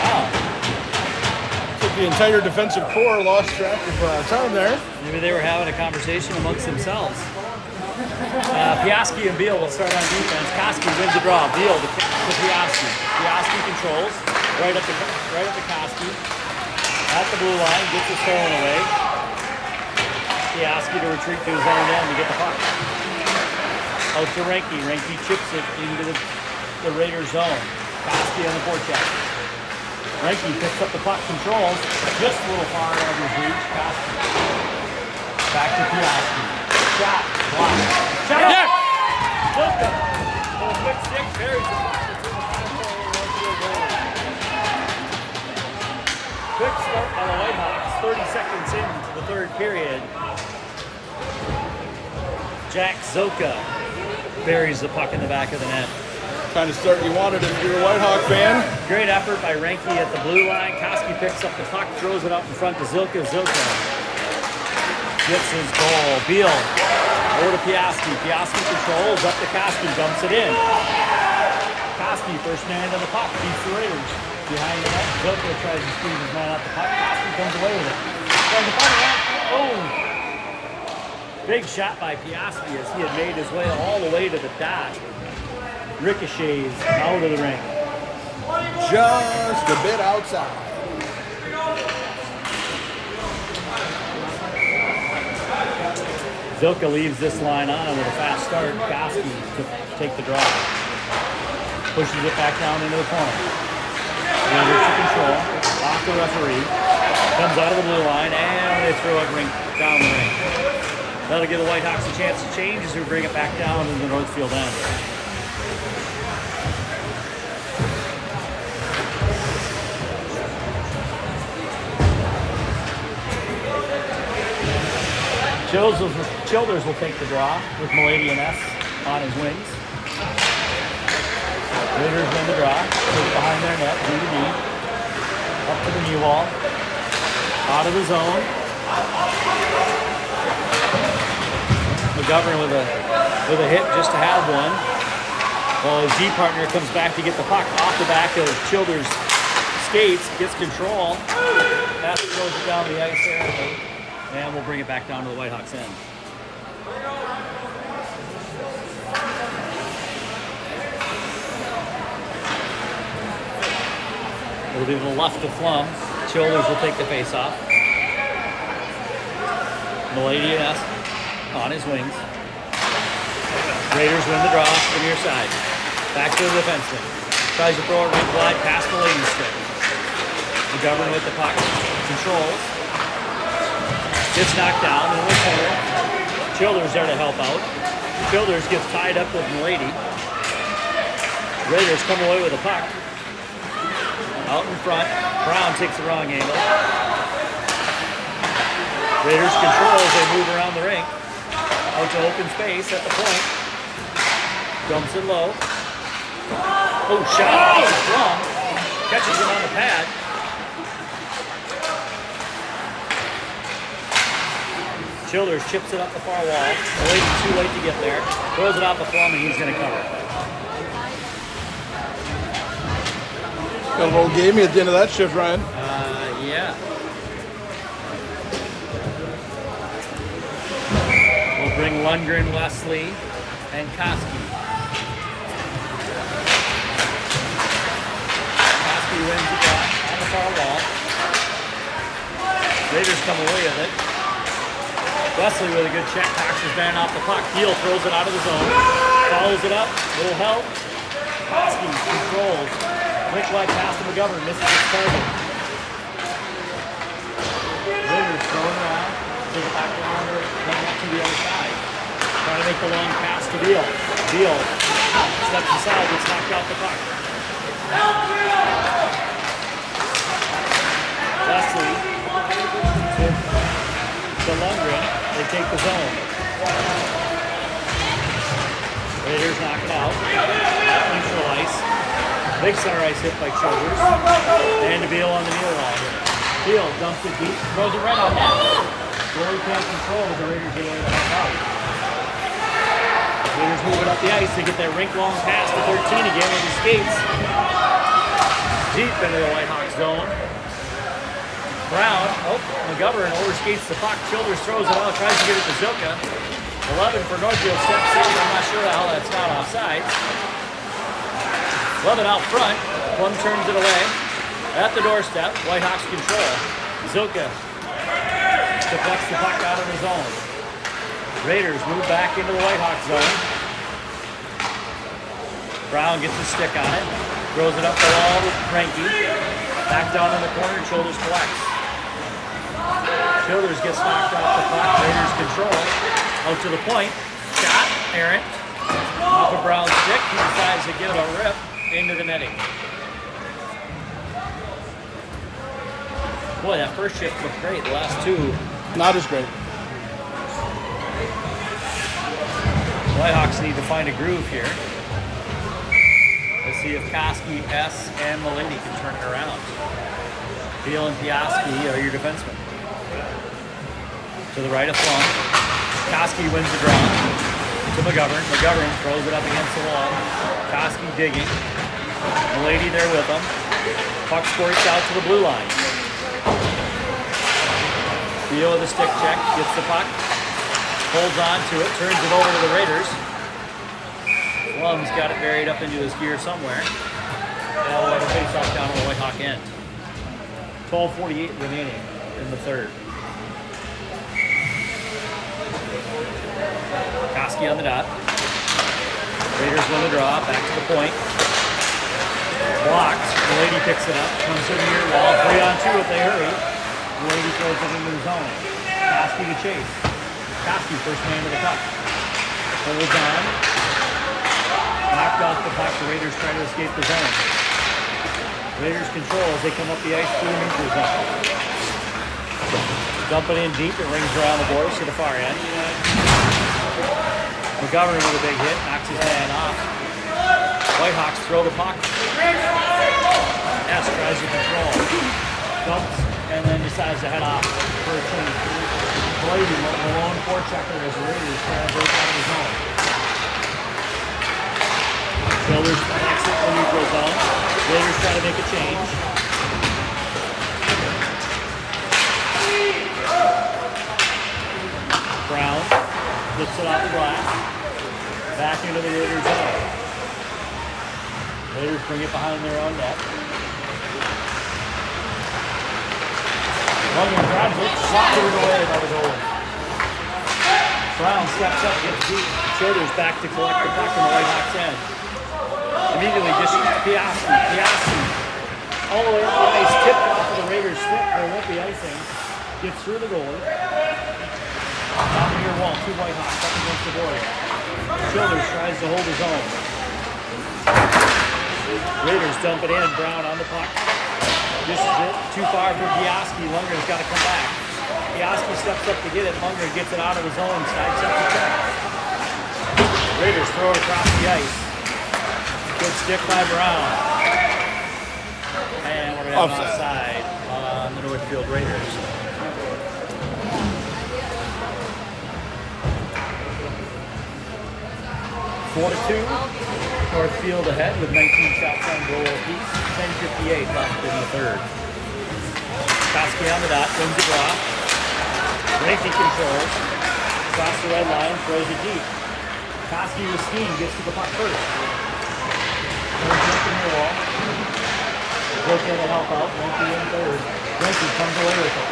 Wow. Took the entire defensive core, lost track of time there. Maybe they were having a conversation amongst themselves. Piaski and Beal will start on defense. Koski wins the draw. Beal to Piaski. Piaski controls right up to Koski. At the blue line, gets it stolen away. Piaski to retreat to his own end to get the puck. Out to Renke. Renke chips it into the Raiders zone. Koski on the forecheck. Renke picks up the puck, controls, just a little far out of his reach. Koski. Back to Piaski. Shot. Block. Shot. Yeah. Zilka. Little quick stick. Buries the puck. Quick start by the Whitehawks. 30 seconds into the third period. Jack Zilka buries the puck in the back of the net. Kind of start you wanted if you're a Whitehawk fan. Great effort by Renke at the blue line. Koski picks up the puck, throws it out in front to Zilka. Zilka gets his goal. Beal over to Piaski. Piaski controls up to Koski, dumps it in. Koski first man to the puck, beats the Raiders. Behind the net, Zilka tries to squeeze his man out the puck. Koski comes away with it. Tries to find it out. Oh! Big shot by Piaski as he had made his way all the way to the dot. Ricochets out of the ring. Just a bit outside. Zilka leaves this line on with a fast start. Koski to take the draw. Pushes it back down into the corner. Raiders to control. Off the referee. Comes out of the blue line and they throw it down the ring. That'll give the Whitehawks a chance to change as we bring it back down in the Northfield end. Childers will take the draw with Milady and S on his wings. Raiders win the draw. Take behind their net, D to D. Up to the knee wall. Out of the zone. McGovern with a hit just to have one. While his D partner comes back to get the puck off the back of Childers' skates, gets control. That throws it down the ice there. And we'll bring it back down to the Whitehawks end. It'll be to the left of Flum. Childers will take the face off. Milady and S on his wings. Raiders win the draw to the near side. Back to the defenseman. Tries to throw it right wide past Milady's stick. McGovern with the puck. Controls. Gets knocked down in the corner. Childers there to help out. Childers gets tied up with Milady. Raiders come away with the puck. Out in front. Brown takes the wrong angle. Raiders control as they move around the rink. Out to open space at the point. Dumps it low. Oh, shot off the Flum. Catches him on the pad. Childers chips it up the far wall. Milady's too late to get there. Throws it out the Flum and he's going to cover. Got a little gamey at the end of that shift, Ryan. Yeah. We'll bring Lundgren, Wesley, and Koski. wins the draw on the far wall. Raiders come away with it. Wesley with a good check, knocks his man off the puck. Heel throws it out of the zone. Follows it up, little help. Koski controls. Quick wide pass to McGovern, misses his target. Raiders throwing around, take it back around, coming up to the other side. Trying to make the long pass to Beal. Beal steps aside, gets knocked off the puck. Wesley to Lundgren. They take the zone. Raiders knock it out. Neutral ice. Big center ice hit by Childers. And to Beal on the near wall. Beal dumps it deep, throws it right on net. Goalie can't control, but the Raiders get away with it out. Raiders moving up the ice. They get that rink-long pass to 13 again with his skates. Deep into the Whitehawks zone. Brown, McGovern overskates the puck. Childers throws it out, tries to get it to Zilka. 11 for Northfield, steps in. I'm not sure how that's not offside. 11 out front. Plum turns it away. At the doorstep, Whitehawks control. Zilka deflects the puck out of the zone. Raiders move back into the Whitehawks zone. Brown gets a stick on it. Throws it up the wall with Frankie. Back down in the corner, Childers collects. Childers gets knocked off the puck. Raiders control. Out to the point. Shot. Errant. Off a Brown stick. He decides to give it a rip into the netting. Boy, that first shift looked great. The last two, Not as great. Whitehawks need to find a groove here. Let's see if Koski, S, and Malady can turn it around. Beal and Piaski are your defensemen. To the right of Flum. Koski wins the draw. To McGovern. McGovern throws it up against the wall. Koski digging. Malady there with him. Puck squirts out to the blue line. Beal with a stick check. Gets the puck. Holds on to it. Turns it over to the Raiders. Flum's got it buried up into his gear somewhere. And we'll have a face-off down on the Whitehawk end. 12:48 remaining in the third. Koski on the dot. Raiders win the draw. Back to the point. Blocked. Malady picks it up. Comes to the near wall. 3-on-2 if they hurry. Malady throws it into the zone. Koski to chase. Koski first man to the puck. Holds on. Knocked off the puck. The Raiders try to escape the zone. Raiders control as they come up the ice through the neutral zone. Dump it in deep. It rings around the boards to the far end. McGovern with a big hit. Knocks his man off. Whitehawks throw the puck. S tries to control. Dumps and then decides to head off for a change. Malady, Malone forechecker as the Raiders try to break out of the zone. Childers exit the neutral zone. Raiders try to make a change. Brown flips it off the glass. Back into the Raiders zone. Raiders bring it behind their own net. Lundgren grabs it, slops it away by the goal. Brown steps up, gets deep. Childers back to collect the puck from the Whitehawks end. Immediately distributes Piaski. Piaski all the way up the ice, tipped off of the Raiders' stick. There won't be icing. Gets through the goalie. Down the near wall, two Whitehawks up against the board. Childers tries to hold his own. Raiders dump it in. Brown on the puck. This is it. Too far for Piaski. Lundgren's got to come back. Piaski steps up to get it. Lundgren gets it out of his own. Sides up the check. Raiders throw it across the ice. Good stick by Brown. And we're going to have offside on the Northfield Raiders. Four to 2. Northfield ahead with 19 shots on goal apiece. 10:58 left in the third. Koski on the dot, wins the draw. Ranky controls. Across the red line, throws it deep. Koski with steam, gets to the puck first. Throws it up the near wall. looking to help out. Renke in third. Renke comes away with it.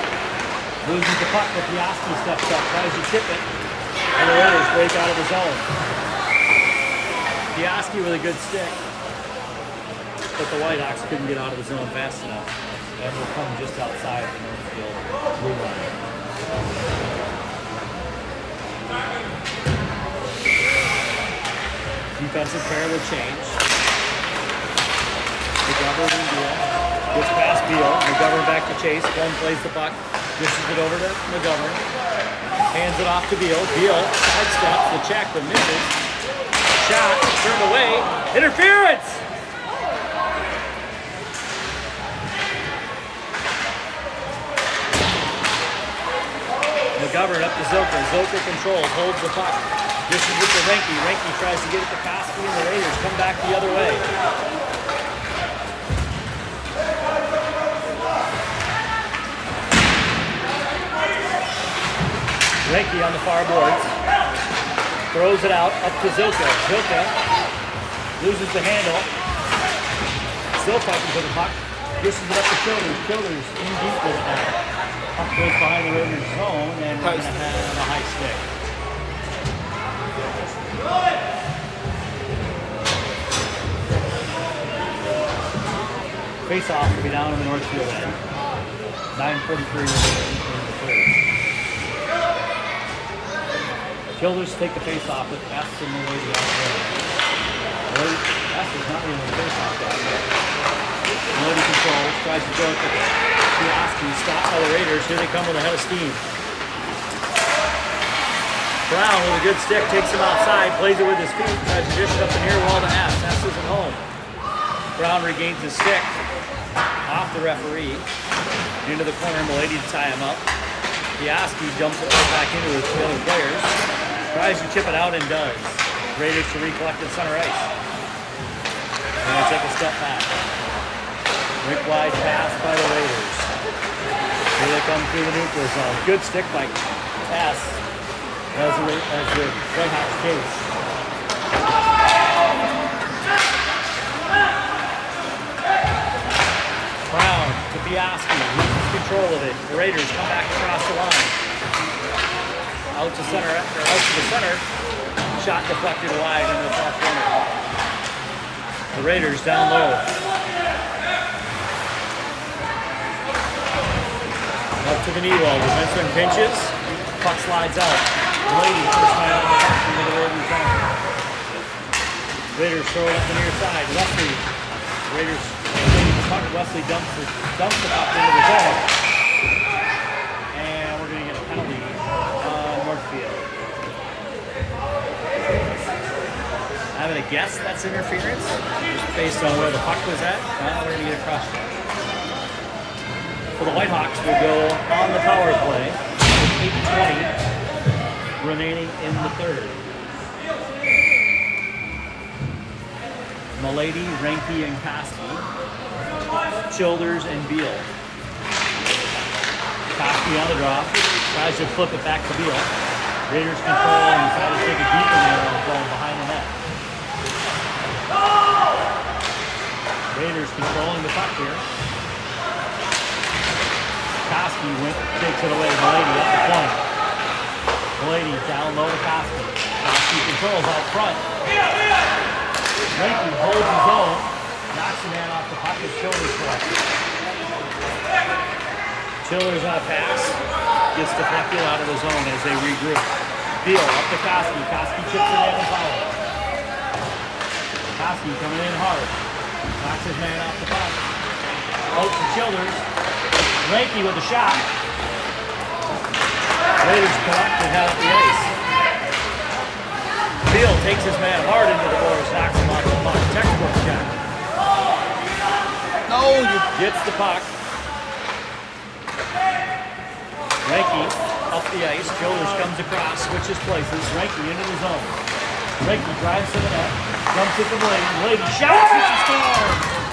Loses the puck, but Piaski steps up, tries to chip it. And the Raiders break out of the zone. Piaski with a good stick. But the Whitehawks couldn't get out of the zone fast enough. And will come just outside the Northfield blue line. Defensive pair will change. McGovern and Beal. Gets past Beal. McGovern back to Chase. Glenn plays the puck. Dishes it over to McGovern. Hands it off to Beal. Beal sidesteps the check but misses. Shot. Turned away. Interference! McGovern up to Zilka. Zilka controls. Holds the puck. Dishes it to Renke. Renke tries to get it to Koski and the Raiders come back the other way. Renke on the far boards. Throws it out up to Zilka. Zilka loses the handle. Still fighting for the puck. Dishes it up to Childers. Childers in deep with it now. Puck goes behind the Raiders zone and we're going to have a high stick. Face off will be down in the Northfield end. 9:43 remaining in the third. Childers take the face off with S and the lady out there. S is not even the face off guy. Melody controls, tries to throw it to Piaski, stopped by the Raiders. Here they come with a head of steam. Brown with a good stick, takes him outside, plays it with his feet, tries to dish it up the near wall to S. S isn't home. Brown regains his stick off the referee. Into the corner, Melody to tie him up. Piaski jumps it right back into his other players. Tries to chip it out and does. Raiders to recollect at center ice. And they take a step back. Rink wide pass by the Raiders. Here they come through the neutral zone. Good stick by S as the Whitehawks case. Brown to Piaski. Loses control of it. The Raiders come back across the line. Out to center, or out to the center. Shot deflected wide into the far corner. The Raiders down low. Up to the knee wall. Defenseman pinches. Puck slides out. Lady first man on the puck into the Raiders zone. Raiders throw it up the near side. Wesley. Raiders taking the puck. Wesley dumps the puck into the zone. And we're going to get a penalty on Northfield. I'm going to guess that's interference, just based on where the puck was at. We're going to get a cross check. So the Whitehawks will go on the power play with 8:20 remaining in the third. Milady, Renke, and Koski. Childers and Beal. Koski on the draw. Tries to flip it back to Beal. Raiders control and decide to take a deeper narrow ball behind the net. Raiders controlling the puck here. Koski takes it away. Milady up the point. Milady down low to Koski. Koski controls out front. Renke holds his own. Knocks the man off the puck. His Childers collected. Childers on a pass. Gets deflected out of the zone as they regroup. Beal up to Koski. Koski chips it in and fouls. Koski coming in hard. Knocks his man off the puck. Out to Childers. Renke with a shot. Raiders collect and head up the ice. Beal takes his man hard into the boards, knocks him off the puck. Textbook check. No, you gets the puck. Renke up the ice. Childers comes across, switches places. Renke into the zone. Renke drives to the net. Jumps at the blade. Blade shoots. He scores.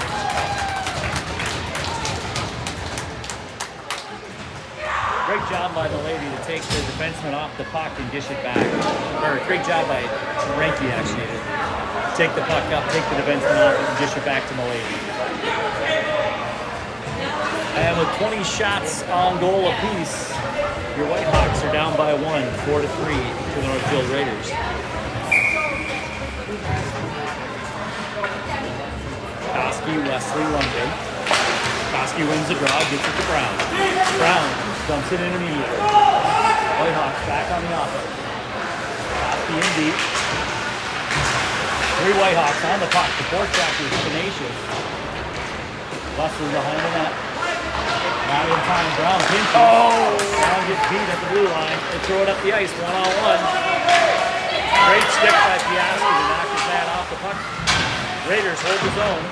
Great job by the lady to take the defenseman off the puck and dish it back. Or great job by Renke actually to take the puck up, take the defenseman off and dish it back to Milady. And with 20 shots on goal apiece, your Whitehawks are down by 1, 4-3 to the Northfield Raiders. Koski, Wesley, London. Koski wins the draw, gets it to Brown. Brown dumps it in immediately. Whitehawks back on the offense. Koski in deep. 3 Whitehawks on the puck. The forecheck is tenacious. Wesley behind the net. Not in time. Brown pinches. Oh! Brown gets beat at the blue line. They throw it up the ice, 1-on-1. Great stick by Piastri to knock his man off the puck. Raiders hold the zone.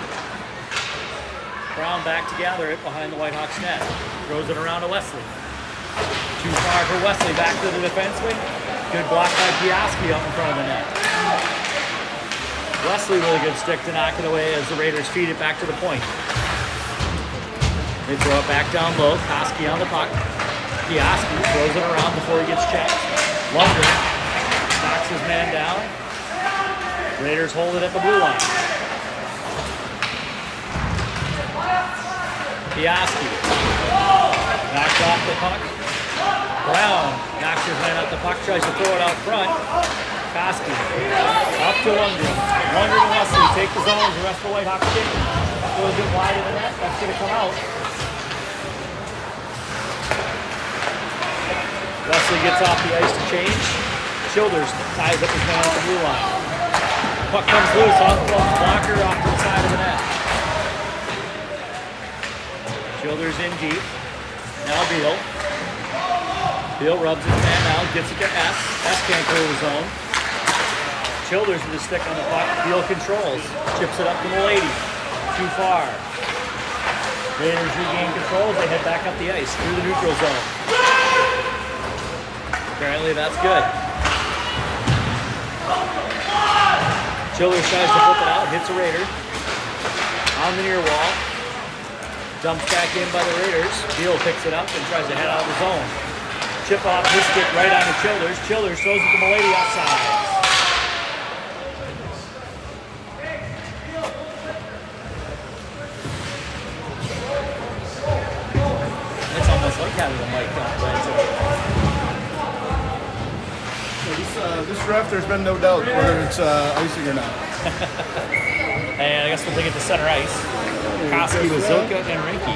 Brown back to gather it behind the Whitehawks net. Throws it around to Wesley. Too far for Wesley. Back to the defenseman. Good block by Piastri up in front of the net. Wesley really good stick to knock it away as the Raiders feed it back to the point. They throw it back down low. Koski on the puck. Piastri throws it around before he gets checked. Lundgren knocks his man down. Raiders hold it at the blue line. Piastri knocks off the puck. Brown knocks his man off the puck, tries to throw it out front. Koski up to Lundgren. Lundgren and Wesley take the zone. The rest of the Whitehawks kick. Throws it wide of the net. That's going to come out. Wesley gets off the ice to change. Childers ties up his man on the blue line. Puck comes loose off the blocker off to the side of the net. Childers in deep. Now Beal. Beal rubs his man out, gets it to S. S can't clear the zone. Childers with a stick on the puck. Beal controls. Chips it up to Milady. Too far. Raiders regain control as they head back up the ice through the neutral zone. Apparently that's good. Childers tries to flip it out, hits a Raider. On the near wall. Dumps back in by the Raiders. Beal picks it up and tries to head out of the zone. Chip off his stick right onto Childers. Childers throws it to Milady outside. It's almost like having a mic on, right? This ref, there's been no doubt whether it's icing or not. And I guess we'll take it to center ice. Koski, Westonka, and Rinke.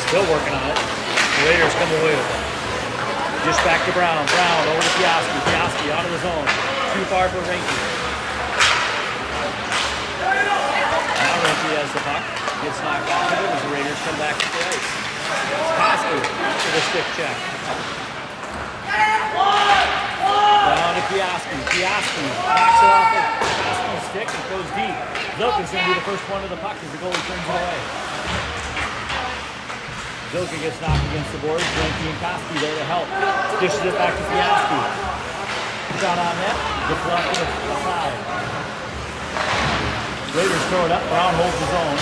Still working on it. The Raiders come away with it. Just back to Brown. Brown over to Piastri. Piastri out of the zone. Too far for Rinke. Now Rinke has the puck. Gets knocked off of it as the Raiders come back to the ice. Koski with a stick check. Down to Piastri. Piastri knocks it off the Koski's stick and goes deep. Zilka's going to be the first one to the puck as the goalie turns it away. Zilka gets knocked against the boards. Rinke and Koski there to help. Dishes it back to Piastri. Shot on net. Gets left to the side. Raiders throw it up. Brown holds his own.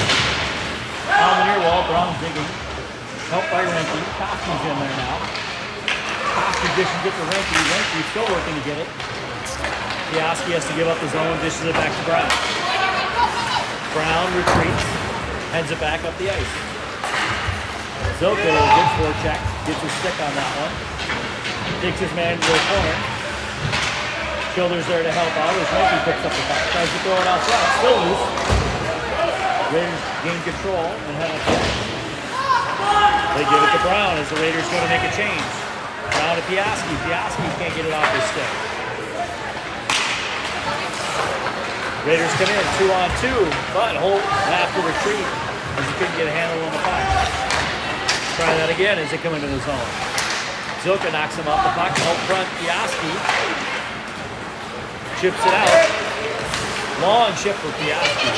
On the near wall, Brown digging. Helped by Rinke. Koski's in there now. Koski dishes it to Rinke. Rinke's still working to get it. Piastri has to give up his own. Dishes it back to Brown. Brown retreats. Heads it back up the ice. Zilka with a good forecheck. Gets his stick on that one. Takes his man to the corner. Childers there to help out as Rinke picks up the puck. Tries to throw it out front. Still loose. Raiders gain control and head up the ice. They give it to Brown as the Raiders go to make a change. Brown to Piastri. Piastri can't get it off his stick. Raiders come in 2-on-2, but Holt have to retreat as he couldn't get a handle on the puck. Try that again as they come into the zone. Zilka knocks him off the puck. Out front, Piastri chips it out. Long chip for Piastri.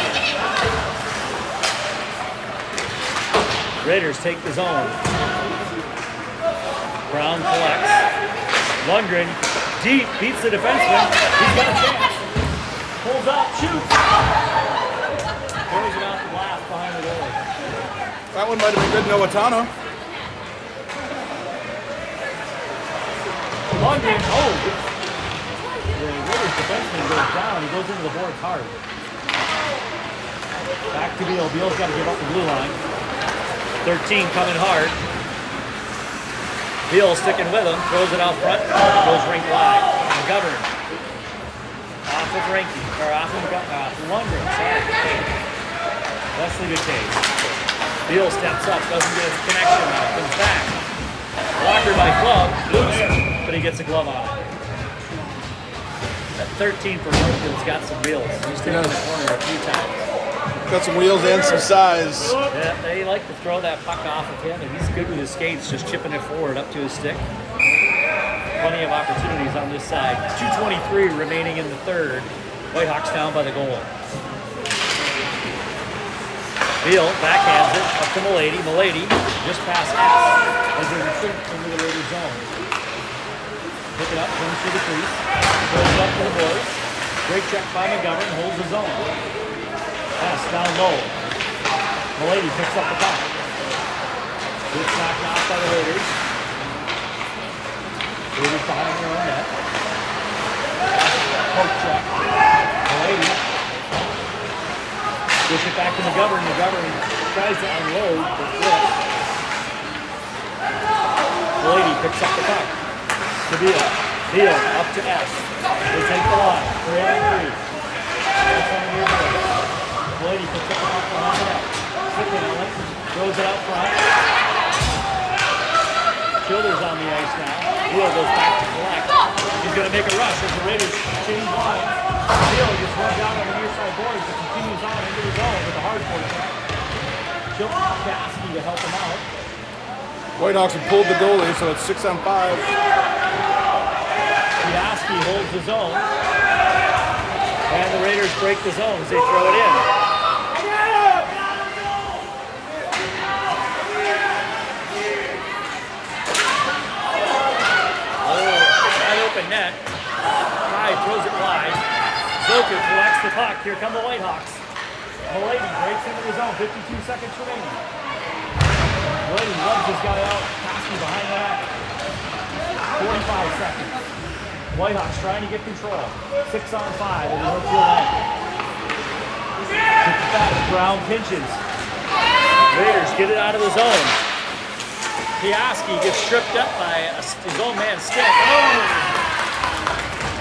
Raiders take the zone. Brown collects. Lundgren deep, beats the defenseman. He's got a chance. Pulls up, shoots. Throws it off the glass behind the goal. That one might have been good, Noatano. Lundgren, the Raiders defenseman goes down. He goes into the boards hard. Back to Beal. Beal's got to give up the blue line. 13 coming hard. Beal sticking with him. Throws it out front. Goes rink wide. McGovern. Off of Rinky. Or off of Lundgren. Sorry. Wesley McCabe. Beal steps up. Doesn't get his connection. Comes back. Blocker by Club. Loose. But he gets a glove on it. That 13 for Northfield's got some wheels. He's taken the corner a few times. Got some wheels and some size. Yeah, they like to throw that puck off of him, and he's good with his skates, just chipping it forward up to his stick. Plenty of opportunities on this side. 2:23 remaining in the third. Whitehawks down by the goal. Beal backhands it up to Milady. Milady just past S as they retreat into the Raiders zone. Pick it up, comes through the crease, goes up to the boards. Great check by McGovern, holds his own. Pass down low. Milady picks up the puck. Gets knocked off by the Raiders. Raiders behind their own net. Poke check. Milady. Push it back to McGovern. McGovern tries to unload, but flips. Milady picks up the puck. To Beal. Beal up to S. They take the line. 3-on-3. Milady picks up the puck behind the net. Sticking on it. Throws it out front. Childers on the ice now. Beal goes back to collect. He's going to make a rush as the Raiders change lines. Beal gets run down on the near side boards and continues on into the zone with a hard point. Caskey to help him out. Whitehawks have pulled the goalie, so it's 6-on-5. Piaski holds the zone. And the Raiders break the zone as they throw it in. Wide open net. Hyde throws it wide. Zoker collects the puck. Here come the Whitehawks. Milady breaks into the zone. 52 seconds remaining. Milady rubs this guy out. Caskey behind that. 45 seconds. Whitehawks trying to get control. 6-on-5 in the Northfield end. Gets it back. Brown pinches. Raiders get it out of the zone. Piaski gets stripped up by his own man Stick. Oh!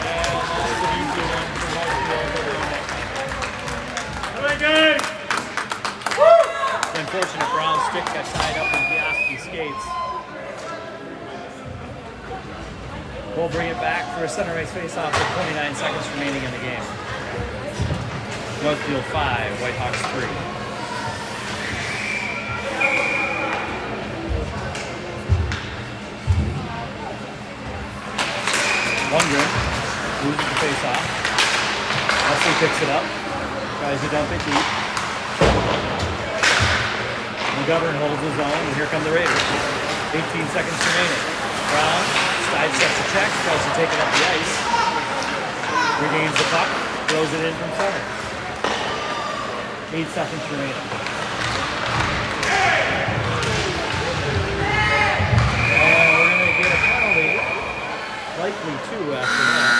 And that's an easy one for Northfield. It's unfortunate Brown Stick got tied up in Piaski's skates. We'll bring it back for a center ice face-off with 29 seconds remaining in the game. Northfield 5, Whitehawks 3. Lundgren moves the face-off. Wesley picks it up. Tries to dump it deep. McGovern holds his own, and here come the Raiders. 18 seconds remaining. Brown sidesteps the check, tries to take it up the ice. Regains the puck, throws it in from center. 8 seconds remaining. And we're going to get a penalty. Likely 2 after that.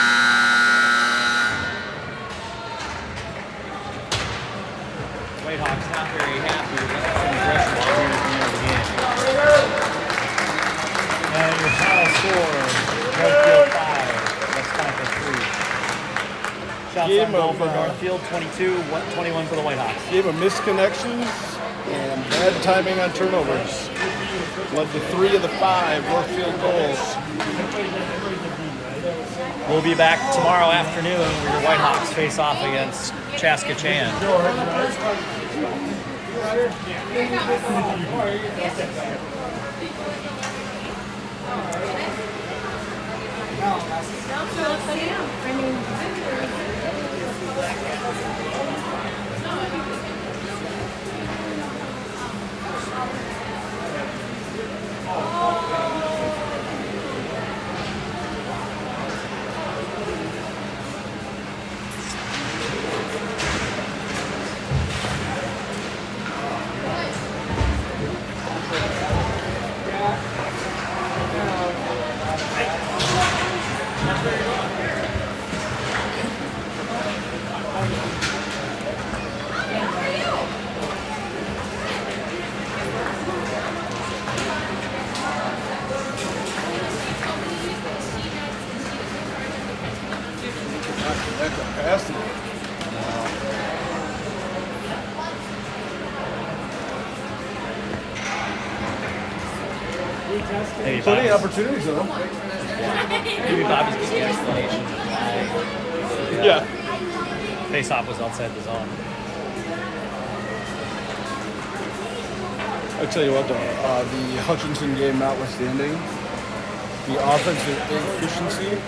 Whitehawks not very happy with that aggression while here at the end of the game. And your final score, Northfield 5, Westonka 3. Shots on goal for Northfield, 22-21 for the Whitehawks. Game of missed connections and bad timing on turnovers. Led to 3 of the 5 Northfield goals. We'll be back tomorrow afternoon where your Whitehawks face off against Chaskachan. That capacity. Maybe Plenty of Bobby's, opportunities though. Maybe Bobby's giving the explanation of why. Yeah. face-off was outside the zone. I tell you what, though, the Hutchinson game notwithstanding, the offensive efficiency